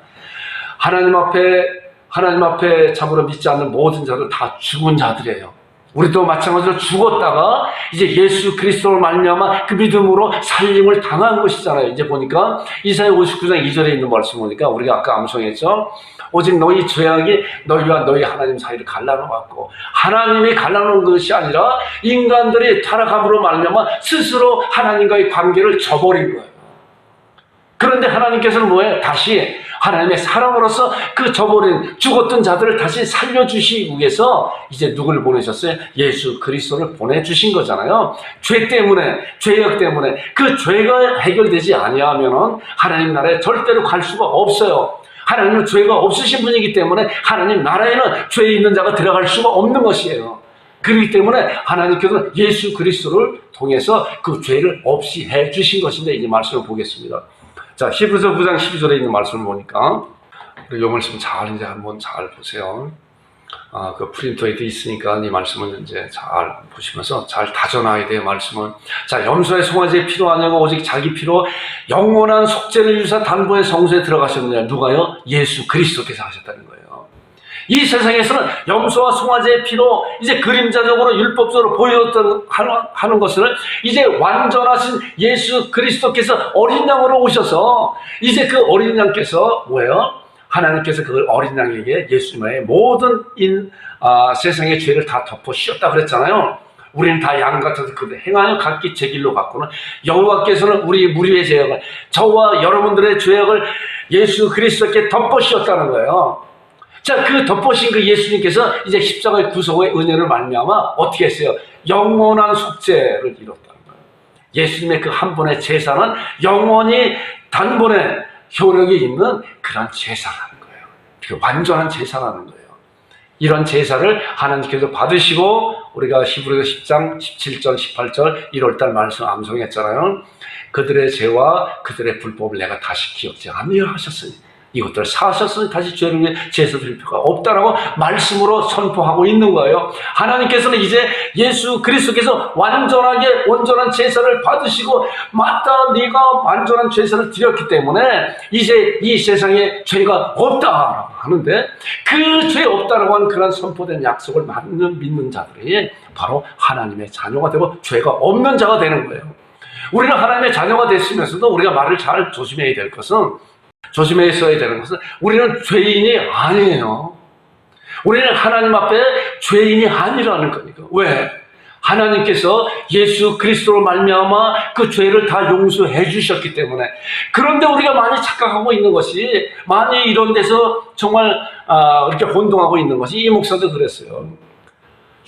하나님 앞에 참으로 믿지 않는 모든 자들 다 죽은 자들이에요. 우리도 마찬가지로 죽었다가 이제 예수 그리스도를 말미암아 그 믿음으로 살림을 당한 것이잖아요. 이제 보니까 이사야 59장 2절에 있는 말씀 보니까 우리가 아까 암송했죠. 오직 너희 죄악이 너희와 너희 하나님 사이를 갈라놓았고, 하나님이 갈라놓은 것이 아니라 인간들이 타락함으로 말미암아 스스로 하나님과의 관계를 저버린 거예요. 그런데 하나님께서는 뭐예요? 다시 하나님의 사랑으로서 그 저버린 죽었던 자들을 다시 살려주시기 위해서 이제 누구를 보내셨어요? 예수 그리스도를 보내주신 거잖아요. 죄 때문에, 죄악 때문에 그 죄가 해결되지 아니하면 하나님 나라에 절대로 갈 수가 없어요. 하나님은 죄가 없으신 분이기 때문에 하나님 나라에는 죄 있는 자가 들어갈 수가 없는 것이에요. 그렇기 때문에 하나님께서는 예수 그리스도를 통해서 그 죄를 없이 해주신 것인데, 이제 말씀을 보겠습니다. 자, 히브리서 9장 12절에 있는 말씀을 보니까 이 말씀 잘 이제 한번 잘 보세요. 그 프린터에 돼 있으니까 이 말씀은 이제 잘 보시면서 잘 다져놔야 돼요, 말씀은. 자, 염소의 송아지의 피로 아니고 오직 자기 피로 영원한 속죄를 유사 단번에 성소에 들어가셨느냐. 누가요? 예수 그리스도께서 하셨다는 거예요. 이 세상에서는 염소와 송아지의 피로 이제 그림자적으로 율법적으로 보여줬던 하는 것을 이제 완전하신 예수 그리스도께서 어린 양으로 오셔서 이제 그 어린 양께서 뭐예요? 하나님께서 그 어린 양에게 예수님의 모든 세상의 죄를 다 덮어 씌웠다 그랬잖아요. 우리는 다 양 같아서 그 행하여 각기 제 길로 갔고는 여호와께서는 우리 무리의 죄악을, 저와 여러분들의 죄악을 예수 그리스도께 덮어 씌웠다는 거예요. 자, 그 덮으신 그 예수님께서 이제 십자가의 구속의 은혜를 말미암아 어떻게 했어요? 영원한 속죄를 이뤘다는 거예요. 예수님의 그 한 번의 제사는 영원히 단번에 효력이 있는 그런 제사라는 거예요. 그 완전한 제사라는 거예요. 이런 제사를 하나님께서 받으시고, 우리가 히브리서 10장 17절 18절 1월달 말씀 암송했잖아요. 그들의 죄와 그들의 불법을 내가 다시 기억지 아니하여 하셨으니 이것들을 사셨으니 다시 죄를 위해 제사 드릴 필요가 없다라고 말씀으로 선포하고 있는 거예요. 하나님께서는 이제 예수 그리스도께서 완전하게 온전한 제사를 받으시고 맞다 네가 완전한 제사를 드렸기 때문에 이제 이 세상에 죄가 없다라고 하는데, 그 죄 없다라고 하는 그런 선포된 약속을 믿는 자들이 바로 하나님의 자녀가 되고 죄가 없는 자가 되는 거예요. 우리는 하나님의 자녀가 됐으면서도 우리가 말을 잘 조심해야 될 것은, 조심해 써야 되는 것은, 우리는 죄인이 아니에요. 우리는 하나님 앞에 죄인이 아니라는 거니까. 왜? 하나님께서 예수 그리스도로 말미암아 그 죄를 다 용서해 주셨기 때문에. 그런데 우리가 많이 착각하고 있는 것이, 많이 이런 데서 정말 이렇게 혼동하고 있는 것이, 이 목사도 그랬어요.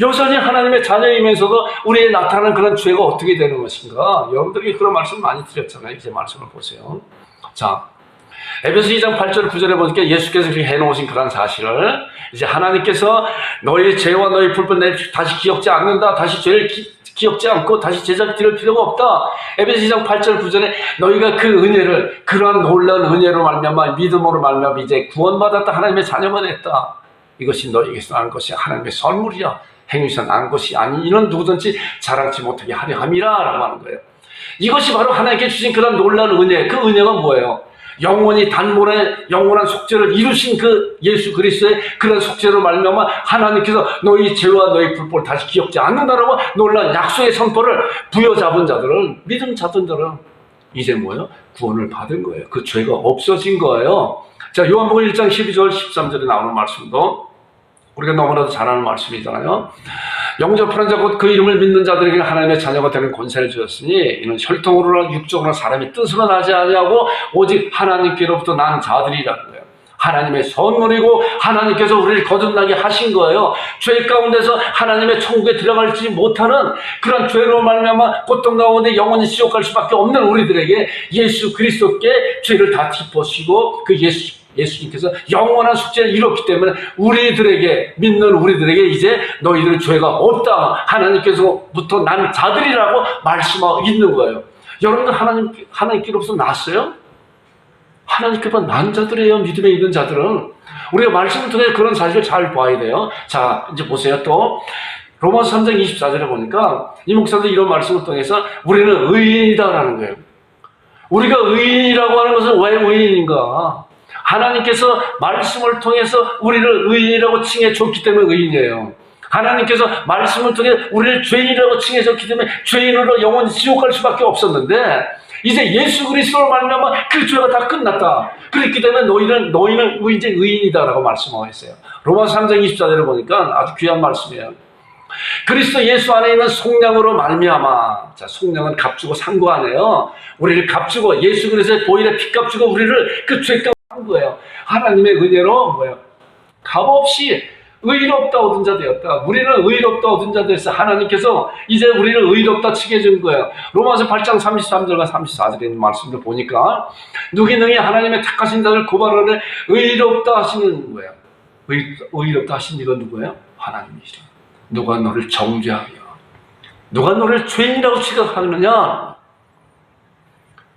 여전히 하나님의 자녀이면서도 우리에 나타나는 그런 죄가 어떻게 되는 것인가? 여러분들에게 그런 말씀 많이 드렸잖아요. 이제 말씀을 보세요. 자, 에베소 2장 8절 9절에 보니까 예수께서 이렇게 해놓으신 그런 사실을, 이제 하나님께서 너희 죄와 너희 불법 다시 기억지 않는다, 다시 죄를 기억지 않고 다시 제사를 드릴 필요가 없다. 에베소 2장 8절 9절에 너희가 그 은혜를, 그러한 놀라운 은혜로 말미암아 믿음으로 말미암아 이제 구원받았다, 하나님의 자녀가 됐다. 이것이 너희에게서 난 것이 하나님의 선물이야, 행위에서 난 것이 아니 이는 누구든지 자랑치 못하게 하려 함이라 라고 하는 거예요. 이것이 바로 하나님께 주신 그런 놀라운 은혜. 그 은혜가 뭐예요? 영원히 단번에 영원한 속죄를 이루신 그 예수 그리스도의 그런 속죄로 말미암아 하나님께서 너희 죄와 너희 불법을 다시 기억지 않는다라고 놀라운 약속의 선포를 부여잡은 자들은, 믿음 잡은 자들은 이제 뭐예요? 구원을 받은 거예요. 그 죄가 없어진 거예요. 자, 요한복음 1장 12절 13절에 나오는 말씀도 우리가 너무나도 잘 아는 말씀이잖아요. 영접하는 자 곧 그 이름을 믿는 자들에게 하나님의 자녀가 되는 권세를 주셨으니 이는 혈통으로나 육적으로나 사람의 뜻으로 나지 아니하고 오직 하나님께로부터 난 자들이라는 거예요. 하나님의 선물이고 하나님께서 우리를 거듭나게 하신 거예요. 죄 가운데서 하나님의 천국에 들어갈지 못하는 그런 죄로 말미암아 고통 가운데 영원히 지옥 갈 수밖에 없는 우리들에게 예수 그리스도께 죄를 다 짚으시고 그 예수님께서 영원한 숙제를 이뤘기 때문에 우리들에게, 믿는 우리들에게 이제 너희들 죄가 없다, 하나님께서부터 난 자들이라고 말씀하고 있는 거예요. 여러분들 하나님께로부터 났어요? 하나님께로부터 난 자들이에요. 믿음에 있는 자들은. 우리가 말씀을 통해 그런 사실을 잘 봐야 돼요. 자, 이제 보세요. 또 로마서 3장 24절에 보니까 이 목사도 이런 말씀을 통해서 우리는 의인이다라는 거예요. 우리가 의인이라고 하는 것은 왜 의인인가? 하나님께서 말씀을 통해서 우리를 의인이라고 칭해 줬기 때문에 의인이에요. 하나님께서 말씀을 통해 우리를 죄인이라고 칭해 줬기 때문에 죄인으로 영원히 지옥 갈 수밖에 없었는데, 이제 예수 그리스도로 말미암아 그 죄가 다 끝났다. 그렇기 때문에 너희는 이제 의인이다라고 말씀하고 있어요. 로마서 3장 24절을 보니까 아주 귀한 말씀이에요. 그리스도 예수 안에 있는 속량으로 말미암아. 자, 속량은 값주고 산 거 아니에요. 우리를 값주고, 예수 그리스도의 보혈의 피 값주고 우리를 그 죄값 한 거예요. 하나님의 은혜로 뭐예요? 값없이 의롭다 얻은 자 되었다. 우리는 의롭다 얻은 자 되었어. 하나님께서 이제 우리를 의롭다 치게 해준 거예요. 로마서 8장 33절과 34절에 있는 말씀을 보니까 누구 능히 하나님의 택하신 자를 고발하는 의롭다 하시는 거예요. 의롭다 하신 이가 누구예요? 하나님이시라. 누가 너를 정죄하며, 누가 너를 죄인이라고 취급하느냐?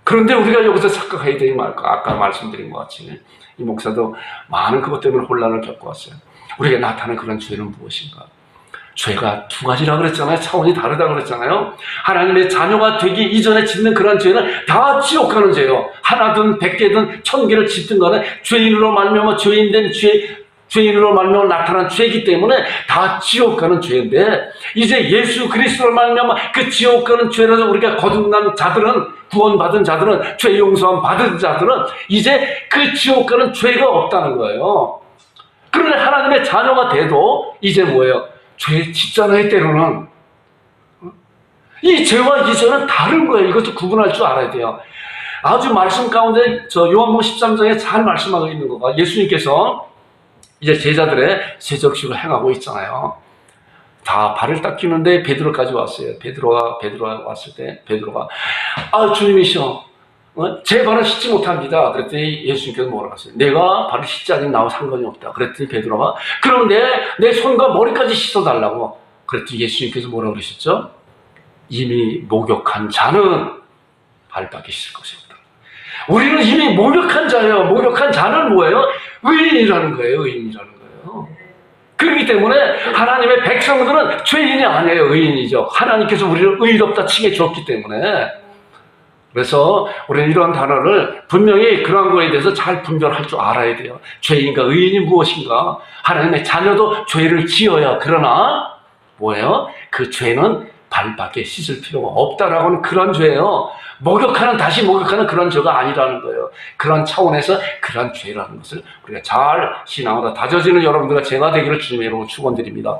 그런데 우리가 여기서 착각해야 되지 말까? 아까 말씀드린 것 같이 이 목사도 많은 그것 때문에 혼란을 겪어왔어요. 우리에게 나타나는 그런 죄는 무엇인가? 죄가 두 가지라 그랬잖아요. 차원이 다르다 그랬잖아요. 하나님의 자녀가 되기 이전에 짓는 그런 죄는 다 지옥 가는 죄예요. 하나든 100개든 1000개를 짓든 간에 죄인으로 말미암아 죄인된 죄인으로 말미암아 나타난 죄이기 때문에 다 지옥 가는 죄인데, 이제 예수 그리스도로 말미암아 그 지옥 가는 죄라서 우리가 거듭난 자들은, 구원받은 자들은, 죄 용서함 받은 자들은 이제 그 지옥 가는 죄가 없다는 거예요. 그런데 하나님의 자녀가 돼도 이제 뭐예요? 죄 짓잖아요. 때로는 이 죄와 이 죄는 다른 거예요. 이것도 구분할 줄 알아야 돼요. 아주 말씀 가운데 저 요한복음 13장에 잘 말씀하고 있는 거가, 예수님께서 이제 제자들의 세적식을 행하고 있잖아요. 다 발을 닦이는데 베드로까지 왔어요. 베드로가 왔을 때 베드로가 주님이시여, 제 발을 씻지 못합니다. 그랬더니 예수님께서 뭐라고 하세요? 내가 발을 씻지 않으면 나와 상관이 없다. 그랬더니 베드로가 그럼 내 손과 머리까지 씻어달라고. 그랬더니 예수님께서 뭐라고 그러셨죠? 이미 목욕한 자는 발밖에 씻을 것이 없다. 우리는 이미 목욕한 자예요. 목욕한 자는 뭐예요? 의인이라는 거예요. 의인이라는 거예요. 그렇기 때문에 하나님의 백성들은 죄인이 아니에요. 의인이죠. 하나님께서 우리를 의롭다 칭해 주었기 때문에. 그래서 우리는 이러한 단어를 분명히 그러한 거에 대해서 잘 분별할 줄 알아야 돼요. 죄인과 의인이 무엇인가? 하나님의 자녀도 죄를 지어야, 그러나 뭐예요? 그 죄는 발밖에 씻을 필요가 없다라고는 그런 죄예요. 다시 목욕하는 그런 죄가 아니라는 거예요. 그런 차원에서 그런 죄라는 것을 우리가 잘 신앙으로 다져지는 여러분들과 제가 되기를 주님의 이름으로 축원드립니다.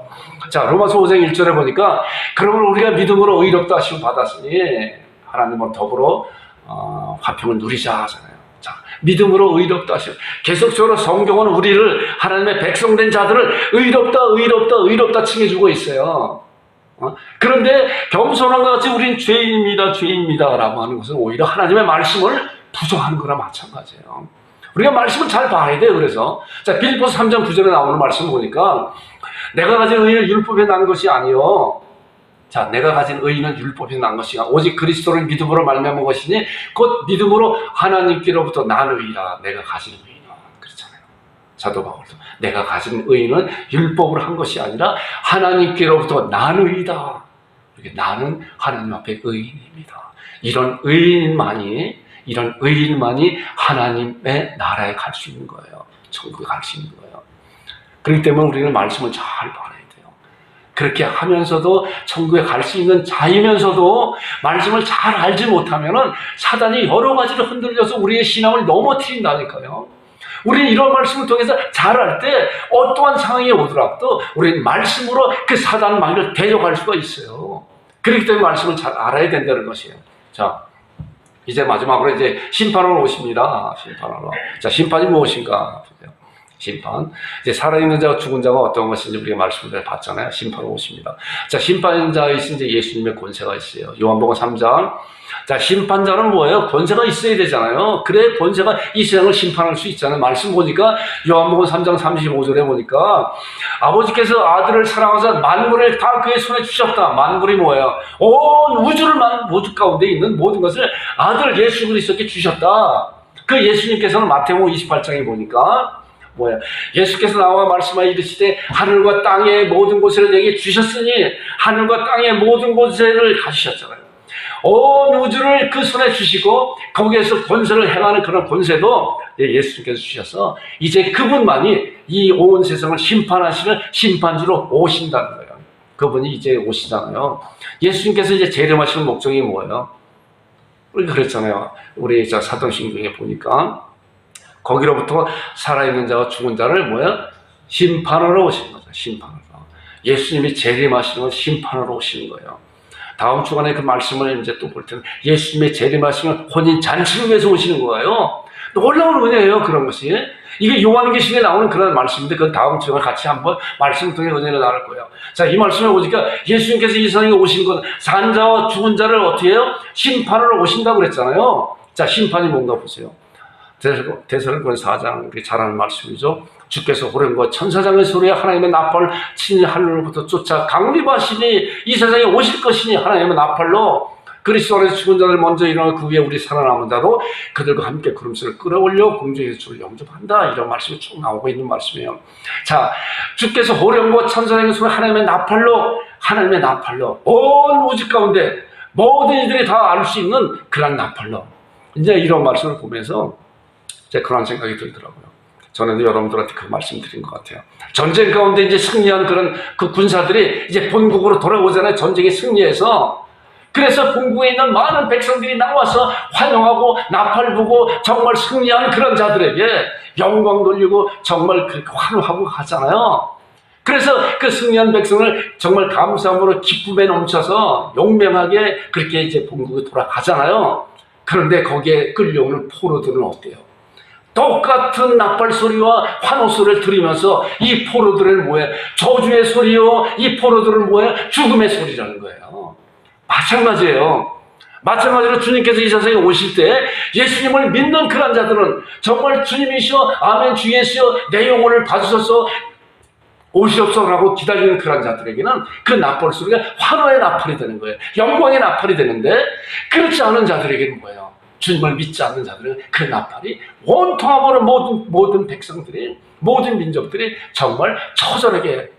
자, 로마서 5장 1절에 보니까 그러므로 우리가 믿음으로 의롭다 하심을 받았으니 하나님과 더불어 화평을 누리자 하잖아요. 자, 믿음으로 의롭다 하심. 계속적으로 성경은 우리를, 하나님의 백성된 자들을 의롭다 칭해주고 있어요. 그런데 겸손한 것 같이 우린 죄인입니다 라고 하는 것은 오히려 하나님의 말씀을 부정하는 거나 마찬가지예요. 우리가 말씀을 잘 봐야 돼요. 그래서 자, 빌립보서 3장 9절에 나오는 말씀을 보니까 내가 가진 의인은 율법에 난 것이 아니요, 자, 내가 가진 의인은 율법에 난 것이 아니라 오직 그리스도를 믿음으로 말미암은 것이니 곧 믿음으로 하나님께로부터 난 의라. 내가 가진 의인은, 그렇잖아요. 사도 바울도 내가 가진 의인은 율법으로 한 것이 아니라 하나님께로부터 난 의이다. 이렇게 나는 하나님 앞에 의인입니다. 이런 의인만이 하나님의 나라에 갈 수 있는 거예요. 천국에 갈 수 있는 거예요. 그렇기 때문에 우리는 말씀을 잘 봐야 돼요. 그렇게 하면서도 천국에 갈 수 있는 자이면서도 말씀을 잘 알지 못하면은 사단이 여러 가지로 흔들려서 우리의 신앙을 넘어뜨린다니까요. 우리는 이런 말씀을 통해서 잘 알 때 어떠한 상황이 오더라도 우리는 말씀으로 그 사단 마귀를 대적할 수가 있어요. 그렇기 때문에 말씀을 잘 알아야 된다는 것이에요. 자, 이제 마지막으로 이제 심판으로 오십니다. 심판으로. 자, 심판이 무엇인가? 심판. 이제 살아있는 자와 죽은 자가 어떤 것인지 우리가 말씀을 봤잖아요. 심판으로 오십니다. 자, 심판자이신 이제 예수님의 권세가 있어요. 요한복음 3장. 자, 심판자는 뭐예요? 권세가 있어야 되잖아요. 그래, 권세가 이 세상을 심판할 수 있잖아요. 말씀 보니까 요한복음 3장 35절에 보니까 아버지께서 아들을 사랑하사 만물을 다 그의 손에 주셨다. 만물이 뭐예요? 온 우주 가운데 있는 모든 것을 아들 예수 그리스도께 주셨다. 그 예수님께서는 마태복음 28장에 보니까 뭐야? 예수께서 나와 말씀하여 이르시되 하늘과 땅의 모든 곳을 내게 주셨으니 하늘과 땅의 모든 곳을 가지셨잖아요. 온 우주를 그 손에 주시고 거기에서 권세를 행하는 그런 권세도 예수님께서 주셔서 이제 그분만이 이 온 세상을 심판하시는 심판주로 오신다는 거예요. 그분이 이제 오시잖아요. 예수님께서 이제 재림하시는 목적이 뭐예요? 우리 그랬잖아요. 우리 사도신경에 보니까 거기로부터 살아있는 자와 죽은 자를 심판하러 오시는 거죠. 심판하러. 예수님이 재림하시는 건 심판하러 오시는 거예요. 다음 주간에 그 말씀을 이제 또 볼 텐데 예수님의 재림하시는 혼인 잔치를 위해서 오시는 거예요. 놀라운 은혜예요. 그런 것이. 이게 요한계시록에 나오는 그런 말씀인데 그건 다음 주간에 같이 한번 말씀을 통해 은혜를 나눌 거예요. 자, 이 말씀을 보니까 예수님께서 이 세상에 오신 건 산 자와 죽은 자를 어떻게 해요? 심판하러 오신다고 그랬잖아요. 자, 심판이 뭔가 보세요. 데살로니가 4장 우리 잘 아는 말씀이죠. 주께서 호령과 천사장의 소리에 하나님의 나팔을 친히 하늘로부터 쫓아 강림하시니 이 세상에 오실 것이니 하나님의 나팔로 그리스도 안에서 죽은 자를 먼저 일어나 그 위에 우리 살아남은 자도 그들과 함께 구름수를 끌어올려 공중에서 주를 영접한다. 이런 말씀이 쭉 나오고 있는 말씀이에요. 자, 주께서 호령과 천사장의 소리에 하나님의 나팔로 온 우주 가운데 모든 이들이 다 알 수 있는 그런 나팔로 이제 이런 말씀을 보면서 그런 생각이 들더라고요. 저는 여러분들한테 그 말씀 드린 것 같아요. 전쟁 가운데 이제 승리한 그런 그 군사들이 이제 본국으로 돌아오잖아요. 전쟁에 승리해서. 그래서 본국에 있는 많은 백성들이 나와서 환영하고 나팔 부고 정말 승리한 그런 자들에게 영광 돌리고 정말 그렇게 환호하고 가잖아요. 그래서 그 승리한 백성을 정말 감사함으로 기쁨에 넘쳐서 용맹하게 그렇게 이제 본국에 돌아가잖아요. 그런데 거기에 끌려오는 포로들은 어때요? 똑같은 나팔 소리와 환호 소리를 들으면서 이 포로들은 뭐예요? 저주의 소리요. 이 포로들은 뭐예요? 죽음의 소리라는 거예요. 마찬가지예요. 마찬가지로 주님께서 이 세상에 오실 때 예수님을 믿는 그런 자들은 정말 주님이시여 아멘 주 예수여 내 영혼을 받으셔서 오시옵소서라고 기다리는 그런 자들에게는 그 나팔 소리가 환호의 나팔이 되는 거예요. 영광의 나팔이 되는데 그렇지 않은 자들에게는 뭐예요? 주님을 믿지 않는 자들은 그 나팔이 원통하고는 모든 백성들이, 모든 민족들이 정말 처절하게,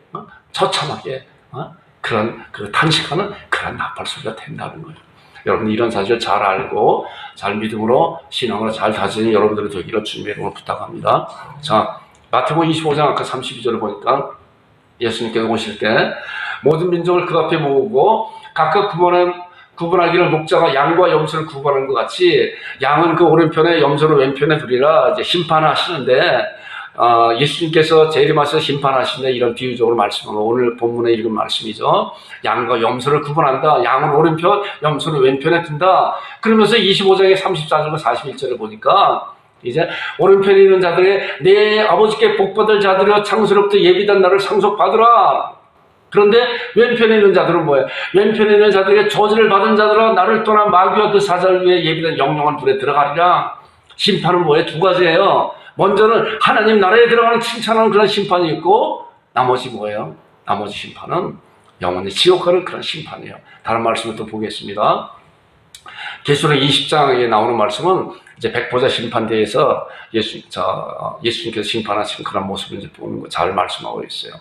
처참하게 그런 탄식하는 그런 나팔 소리가 된다는 거예요. 여러분 이런 사실을 잘 알고 잘 믿음으로 신앙으로 잘 다지는 여러분들이 되기를 주님의 이름으로 부탁합니다. 자, 마태복음 25장 아까 32절을 보니까 예수님께서 오실 때 모든 민족을 그 앞에 모으고 각각 구분하기를 목자가 양과 염소를 구분하는 것 같이 양은 그 오른편에 염소를 왼편에 두리라 이제 심판하시는데 예수님께서 재림하셔서 심판하시는데 이런 비유적으로 말씀하고 오늘 본문에 읽은 말씀이죠. 양과 염소를 구분한다. 양은 오른편, 염소를 왼편에 둔다. 그러면서 25장의 34절과 41절을 보니까 이제 오른편에 있는 자들의 내 아버지께 복받을 자들여 창세로부터 예비된 날을 상속받으라. 그런데 왼편에 있는 자들은 뭐예요? 왼편에 있는 자들에게 저주를 받은 자들아 나를 떠나 마귀와 그 사자를 위해 예비된 영영한 불에 들어가리라. 심판은 뭐예요? 두 가지예요. 먼저는 하나님 나라에 들어가는 칭찬하는 그런 심판이 있고 나머지 뭐예요? 나머지 심판은 영원히 지옥 가는 그런 심판이에요. 다른 말씀을 또 보겠습니다. 계시록 20장에 나오는 말씀은 이제 백보자 심판대에서 예수님께서 심판하신 그런 모습을 이제 보는 거 잘 말씀하고 있어요.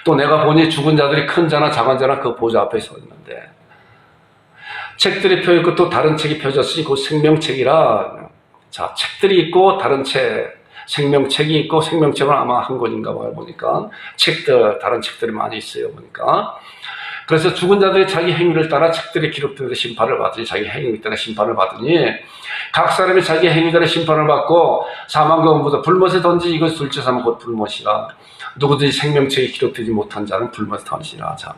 또 내가 보니 죽은 자들이 큰 자나 작은 자나 그 보좌 앞에 서 있는데 책들이 펴 있고 또 다른 책이 펴졌으니 곧 생명책이라. 자, 책들이 있고 다른 책, 생명책이 있고 생명책은 아마 한 권인가 봐요. 보니까 다른 책들이 많이 있어요. 보니까. 그래서 죽은 자들이 자기 행위를 따라 책들에 기록되는 심판을 받으니 자기 행위에 따라 심판을 받으니 각 사람이 자기 행위대로 심판을 받고 사망과 음부도 불못에 던지 이것 둘째 삼아 곧 불못이라. 누구든지 생명책에 기록되지 못한 자는 불못에 던지라. 자,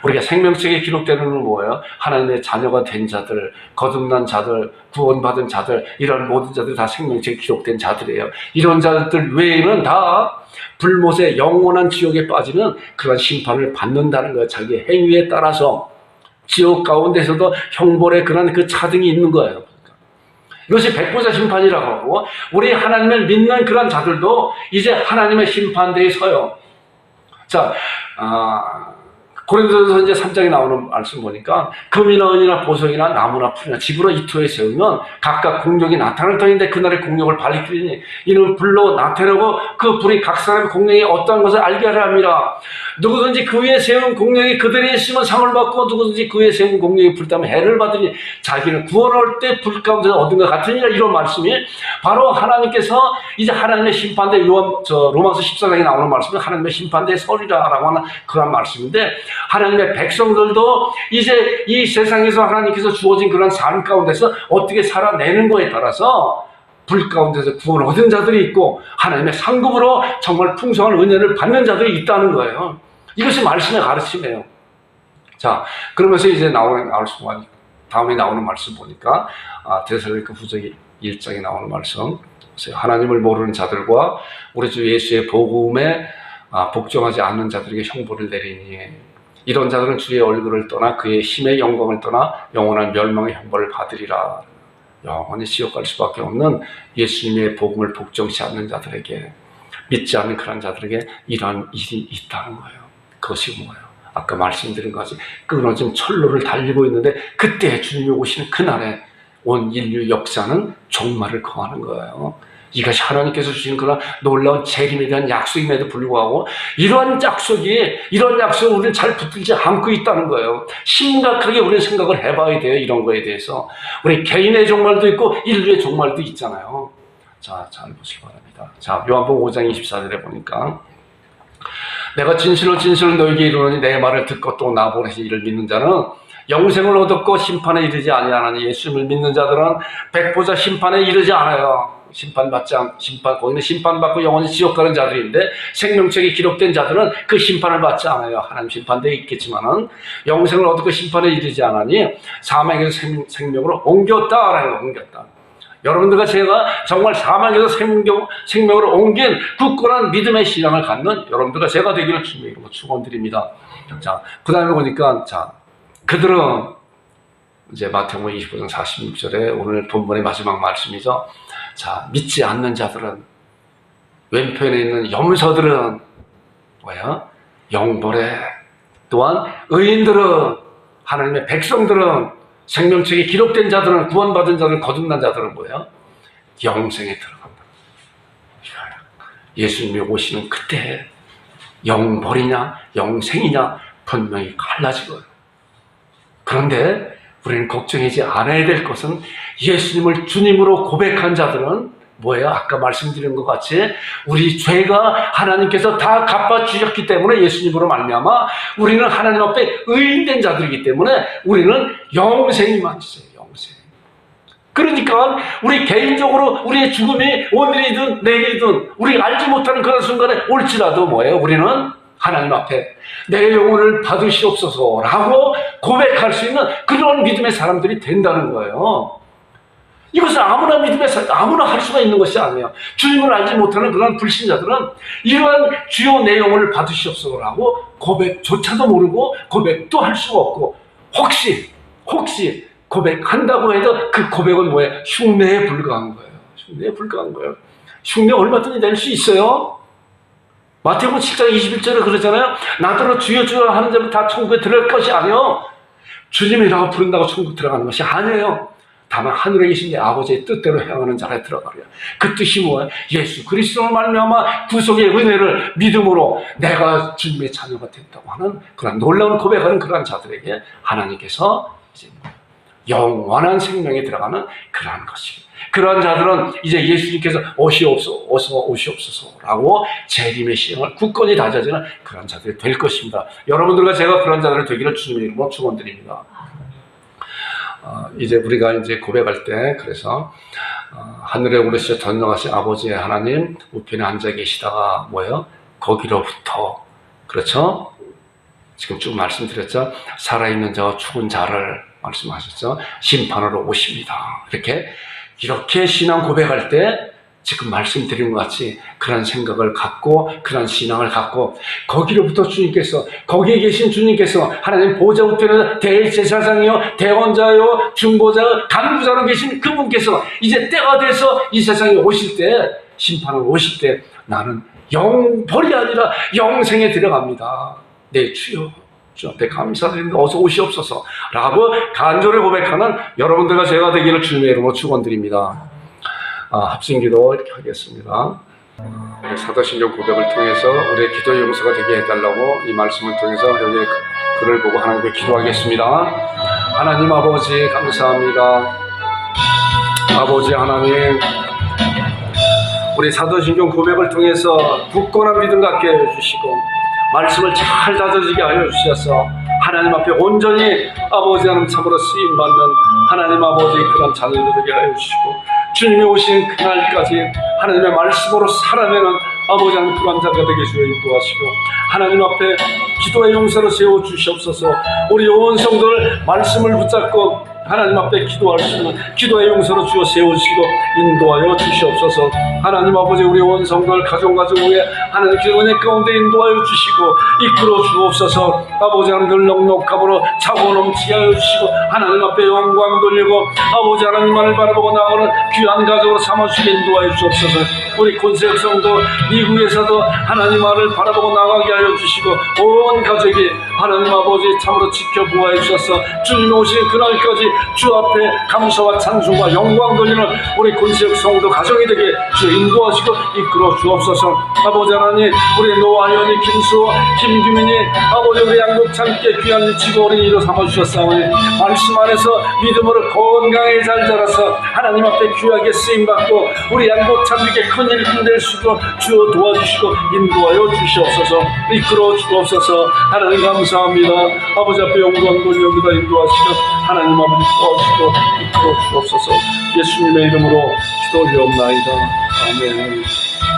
우리가 생명책에 기록되는 건 뭐예요? 하나님의 자녀가 된 자들, 거듭난 자들, 구원받은 자들, 이런 모든 자들이 다 생명책에 기록된 자들이에요. 이런 자들 외에는 다 불못의 영원한 지옥에 빠지는 그런 심판을 받는다는 거예요. 자기 행위에 따라서 지옥 가운데서도 형벌의 그런 그 차등이 있는 거예요. 이것이 백보자 심판이라고 하고 우리 하나님을 믿는 그런 자들도 이제 하나님의 심판대에 서요. 자, 고린도전서 이제 3장에 나오는 말씀 보니까 금이나 은이나 보석이나 나무나 풀이나 집으로 이토에 세우면 각각 공력이 나타날 터인데 그날의 공력을 발휘하리니 이는 불로 나타내고 그 불이 각 사람의 공력이 어떠한 것을 알게 하려 함이라. 누구든지 그 위에 세운 공력이 그들이 있으면 상을 받고 누구든지 그 위에 세운 공력이 불타면 해를 받으니 자기는 구원할 때 불 가운데 얻은 것 같으니라. 이런 말씀이 바로 하나님께서 이제 하나님의 심판대 로마서 14장에 나오는 말씀은 하나님의 심판대에 서리라라고 하는 그런 말씀인데 하나님의 백성들도 이제 이 세상에서 하나님께서 주어진 그런 삶 가운데서 어떻게 살아내는 거에 따라서 불 가운데서 구원 얻은 자들이 있고 하나님의 상급으로 정말 풍성한 은혜를 받는 자들이 있다는 거예요. 이것이 말씀의 가르침이에요. 자, 그러면서 이제 다음에 나오는 말씀 보니까 데살로니가 후서 1장에 나오는 말씀 보세요. 하나님을 모르는 자들과 우리 주 예수의 복음에 복종하지 않는 자들에게 형벌을 내리니 이런 자들은 주의 얼굴을 떠나 그의 힘의 영광을 떠나 영원한 멸망의 형벌을 받으리라. 영원히 지옥 갈 수밖에 없는 예수님의 복음을 복종치 않는 자들에게, 믿지 않는 그런 자들에게 이러한 일이 있다는 거예요. 그것이 뭐예요? 아까 말씀드린 것이 끊어진 철로를 달리고 있는데 그때 주님이 오시는 그날에 온 인류 역사는 종말을 거하는 거예요. 이것이 하나님께서 주신 그런 놀라운 재림에 대한 약속임에도 불구하고 이런 약속을 우리는 잘 붙들지 않고 있다는 거예요. 심각하게 우리는 생각을 해봐야 돼요. 이런 거에 대해서. 우리 개인의 종말도 있고 인류의 종말도 있잖아요. 자, 잘 보시기 바랍니다. 자, 요한복음 5장 24절에 보니까 내가 진실로 너에게 이르노니 내 말을 듣고 또 나 보내신 이를 믿는 자는 영생을 얻었고 심판에 이르지 아니하나니 예수님을 믿는 자들은 백보자 심판에 이르지 않아요. 거기는 심판받고 영원히 지옥 가는 자들인데 생명책에 기록된 자들은 그 심판을 받지 않아요. 하나님 심판대에 있겠지만은 영생을 얻고 심판에 이르지 않으니 사망에서 생명으로 옮겼다라는 거, 옮겼다. 여러분들과 제가 정말 사망에서 생명으로 옮긴 굳건한 믿음의 신앙을 갖는 여러분들과 제가 되기를 주님의 이름으로 축원드립니다. 자, 그 다음에 보니까 그들은 이제 마태복음 25장 46절에 오늘 본문의 마지막 말씀이죠. 자, 믿지 않는 자들은, 왼편에 있는 염소들은 뭐야? 영벌에, 또한 의인들은, 하나님의 백성들은 생명책에 기록된 자들은, 구원받은 자들은, 거듭난 자들은 뭐예요? 영생에 들어간다. 예수님이 오시는 그때 영벌이냐 영생이냐 분명히 갈라지거든요. 그런데 우리는 걱정하지 않아야 될 것은 예수님을 주님으로 고백한 자들은 뭐예요? 아까 말씀드린 것 같이 우리 죄가 하나님께서 다 갚아주셨기 때문에 예수님으로 말미암아 우리는 하나님 앞에 의인된 자들이기 때문에 우리는 영생이만 있어요. 영생. 그러니까 우리 개인적으로 우리의 죽음이 오늘이든 내일이든 우리가 알지 못하는 그런 순간에 올지라도 뭐예요? 우리는 하나님 앞에 내 영혼을 받으시옵소서라고 고백할 수 있는 그런 믿음의 사람들이 된다는 거예요. 이것은 아무나 아무나 할 수가 있는 것이 아니에요. 주님을 알지 못하는 그런 불신자들은 이러한 주여 내 영혼을 받으시옵소서라고 고백조차도 모르고 고백도 할 수가 없고 혹시 고백한다고 해도 그 고백은 뭐예요? 흉내에 불과한 거예요. 흉내에 불과한 거예요. 흉내 얼마든지 낼 수 있어요. 마태복음 7장 21절에 그러잖아요. 나더러 주여 주여 하는 자는 다 천국에 들어갈 것이 아니에요. 주님이라고 부른다고 천국 들어가는 것이 아니에요. 다만 하늘에 계신 내 아버지의 뜻대로 행하는 자에 들어가려. 그 뜻이 뭐예요? 예수 그리스도로 말미암아 구속의 은혜를 믿음으로 내가 주님의 자녀가 됐다고 하는 그런 놀라운 고백하는 그러한 자들에게 하나님께서 이제 영원한 생명에 들어가는 그러한 것입니다. 그러한 자들은 이제 예수님께서 오시옵소서라고 재림의 시행을 굳건히 다져지는 그러한 자들이 될 것입니다. 여러분들과 제가 그런 자들을 되기를 주님의 이름으로 축원드립니다. 이제 우리가 이제 고백할 때 그래서 하늘에 오르시어 전능하신 아버지의 하나님 우편에 앉아 계시다가 뭐예요? 거기로부터 그렇죠? 지금 쭉 말씀드렸죠? 살아있는 자와 죽은 자를 말씀하셨죠? 심판하러 오십니다. 이렇게 신앙 고백할 때 지금 말씀드린 것 같이 그런 생각을 갖고 그런 신앙을 갖고 거기로부터 주님께서 거기에 계신 주님께서 하나님 보좌 우편에 대제사장이요 대원자요 중보자 간구자로 계신 그분께서 이제 때가 돼서 이 세상에 오실 때 심판을 오실 때 나는 영벌이 아니라 영생에 들어갑니다. 네 주여 주 앞에 감사드립니다. 어서 오시옵소서 라고 간절히 고백하는 여러분들과 제가 되기를 주님의 이름으로 축원드립니다. 합심기도 이렇게 하겠습니다. 사도신경 고백을 통해서 우리의 기도의 용서가 되게 해달라고 이 말씀을 통해서 여기 글을 보고 하나님께 기도하겠습니다. 하나님 아버지 감사합니다. 아버지 하나님 우리 사도신경 고백을 통해서 굳건한 믿음 갖게 해주시고 말씀을 잘 다져지게 하여 주셔서 하나님 앞에 온전히 아버지 하나님 참으로 쓰임받는 하나님 아버지 그런 자녀들 되게 하여 주시고 주님이 오신 그날까지 하나님의 말씀으로 살아내는 아버지 하나님 그런 자가 되게 주여 인도하시고 하나님 앞에 기도의 용사로 세워주시옵소서. 우리 온 성도를 말씀을 붙잡고 하나님 앞에 기도할 수 있는 기도의 용사로 주여 세우시고 인도하여 주시옵소서. 하나님 아버지 우리 온 성도를 가정 위에 하나님께 은혜 가운데 인도하여 주시고 이끌어 주옵소서. 아버지 하나님 넉넉함으로 차고 넘치게 하여 주시고 하나님 앞에 영광 돌리고 아버지 하나님만을 바라보고 나오는 귀한 가족으로 삼아주시게 인도하여 주옵소서. 우리 권세역 성도 미국에서도 하나님만을 바라보고 나가게 하여 주시고 온 가족이 하나님 아버지 참으로 지켜보아 주셔서 주님 오신 그날까지 주 앞에 감사와 찬송과 영광 돌리는 우리 권세역 성도 가정이 되게 주 인도하시고 이끌어 주옵소서. 아버지 하나님 우리 노아연이 김수호 김규민이 아버지 우리 양육창께 귀한 미치고 어린이로 삼아주셨사오니 말씀 안에서 믿음으로 건강하게 잘 자라서 하나님 앞에 귀하게 쓰임받고 우리 양육창에게 큰일 흔들 수도 주어 도와주시고 인도하여 주시옵소서. 이끌어 주옵소서. 하나님 감사합니다. 아버지 앞에 영광 돌려옵니다. 인도하시고 하나님 아버지 도와주시고 이끌어 주옵소서. 예수님의 이름으로 기도 올려옵나이다. 아멘.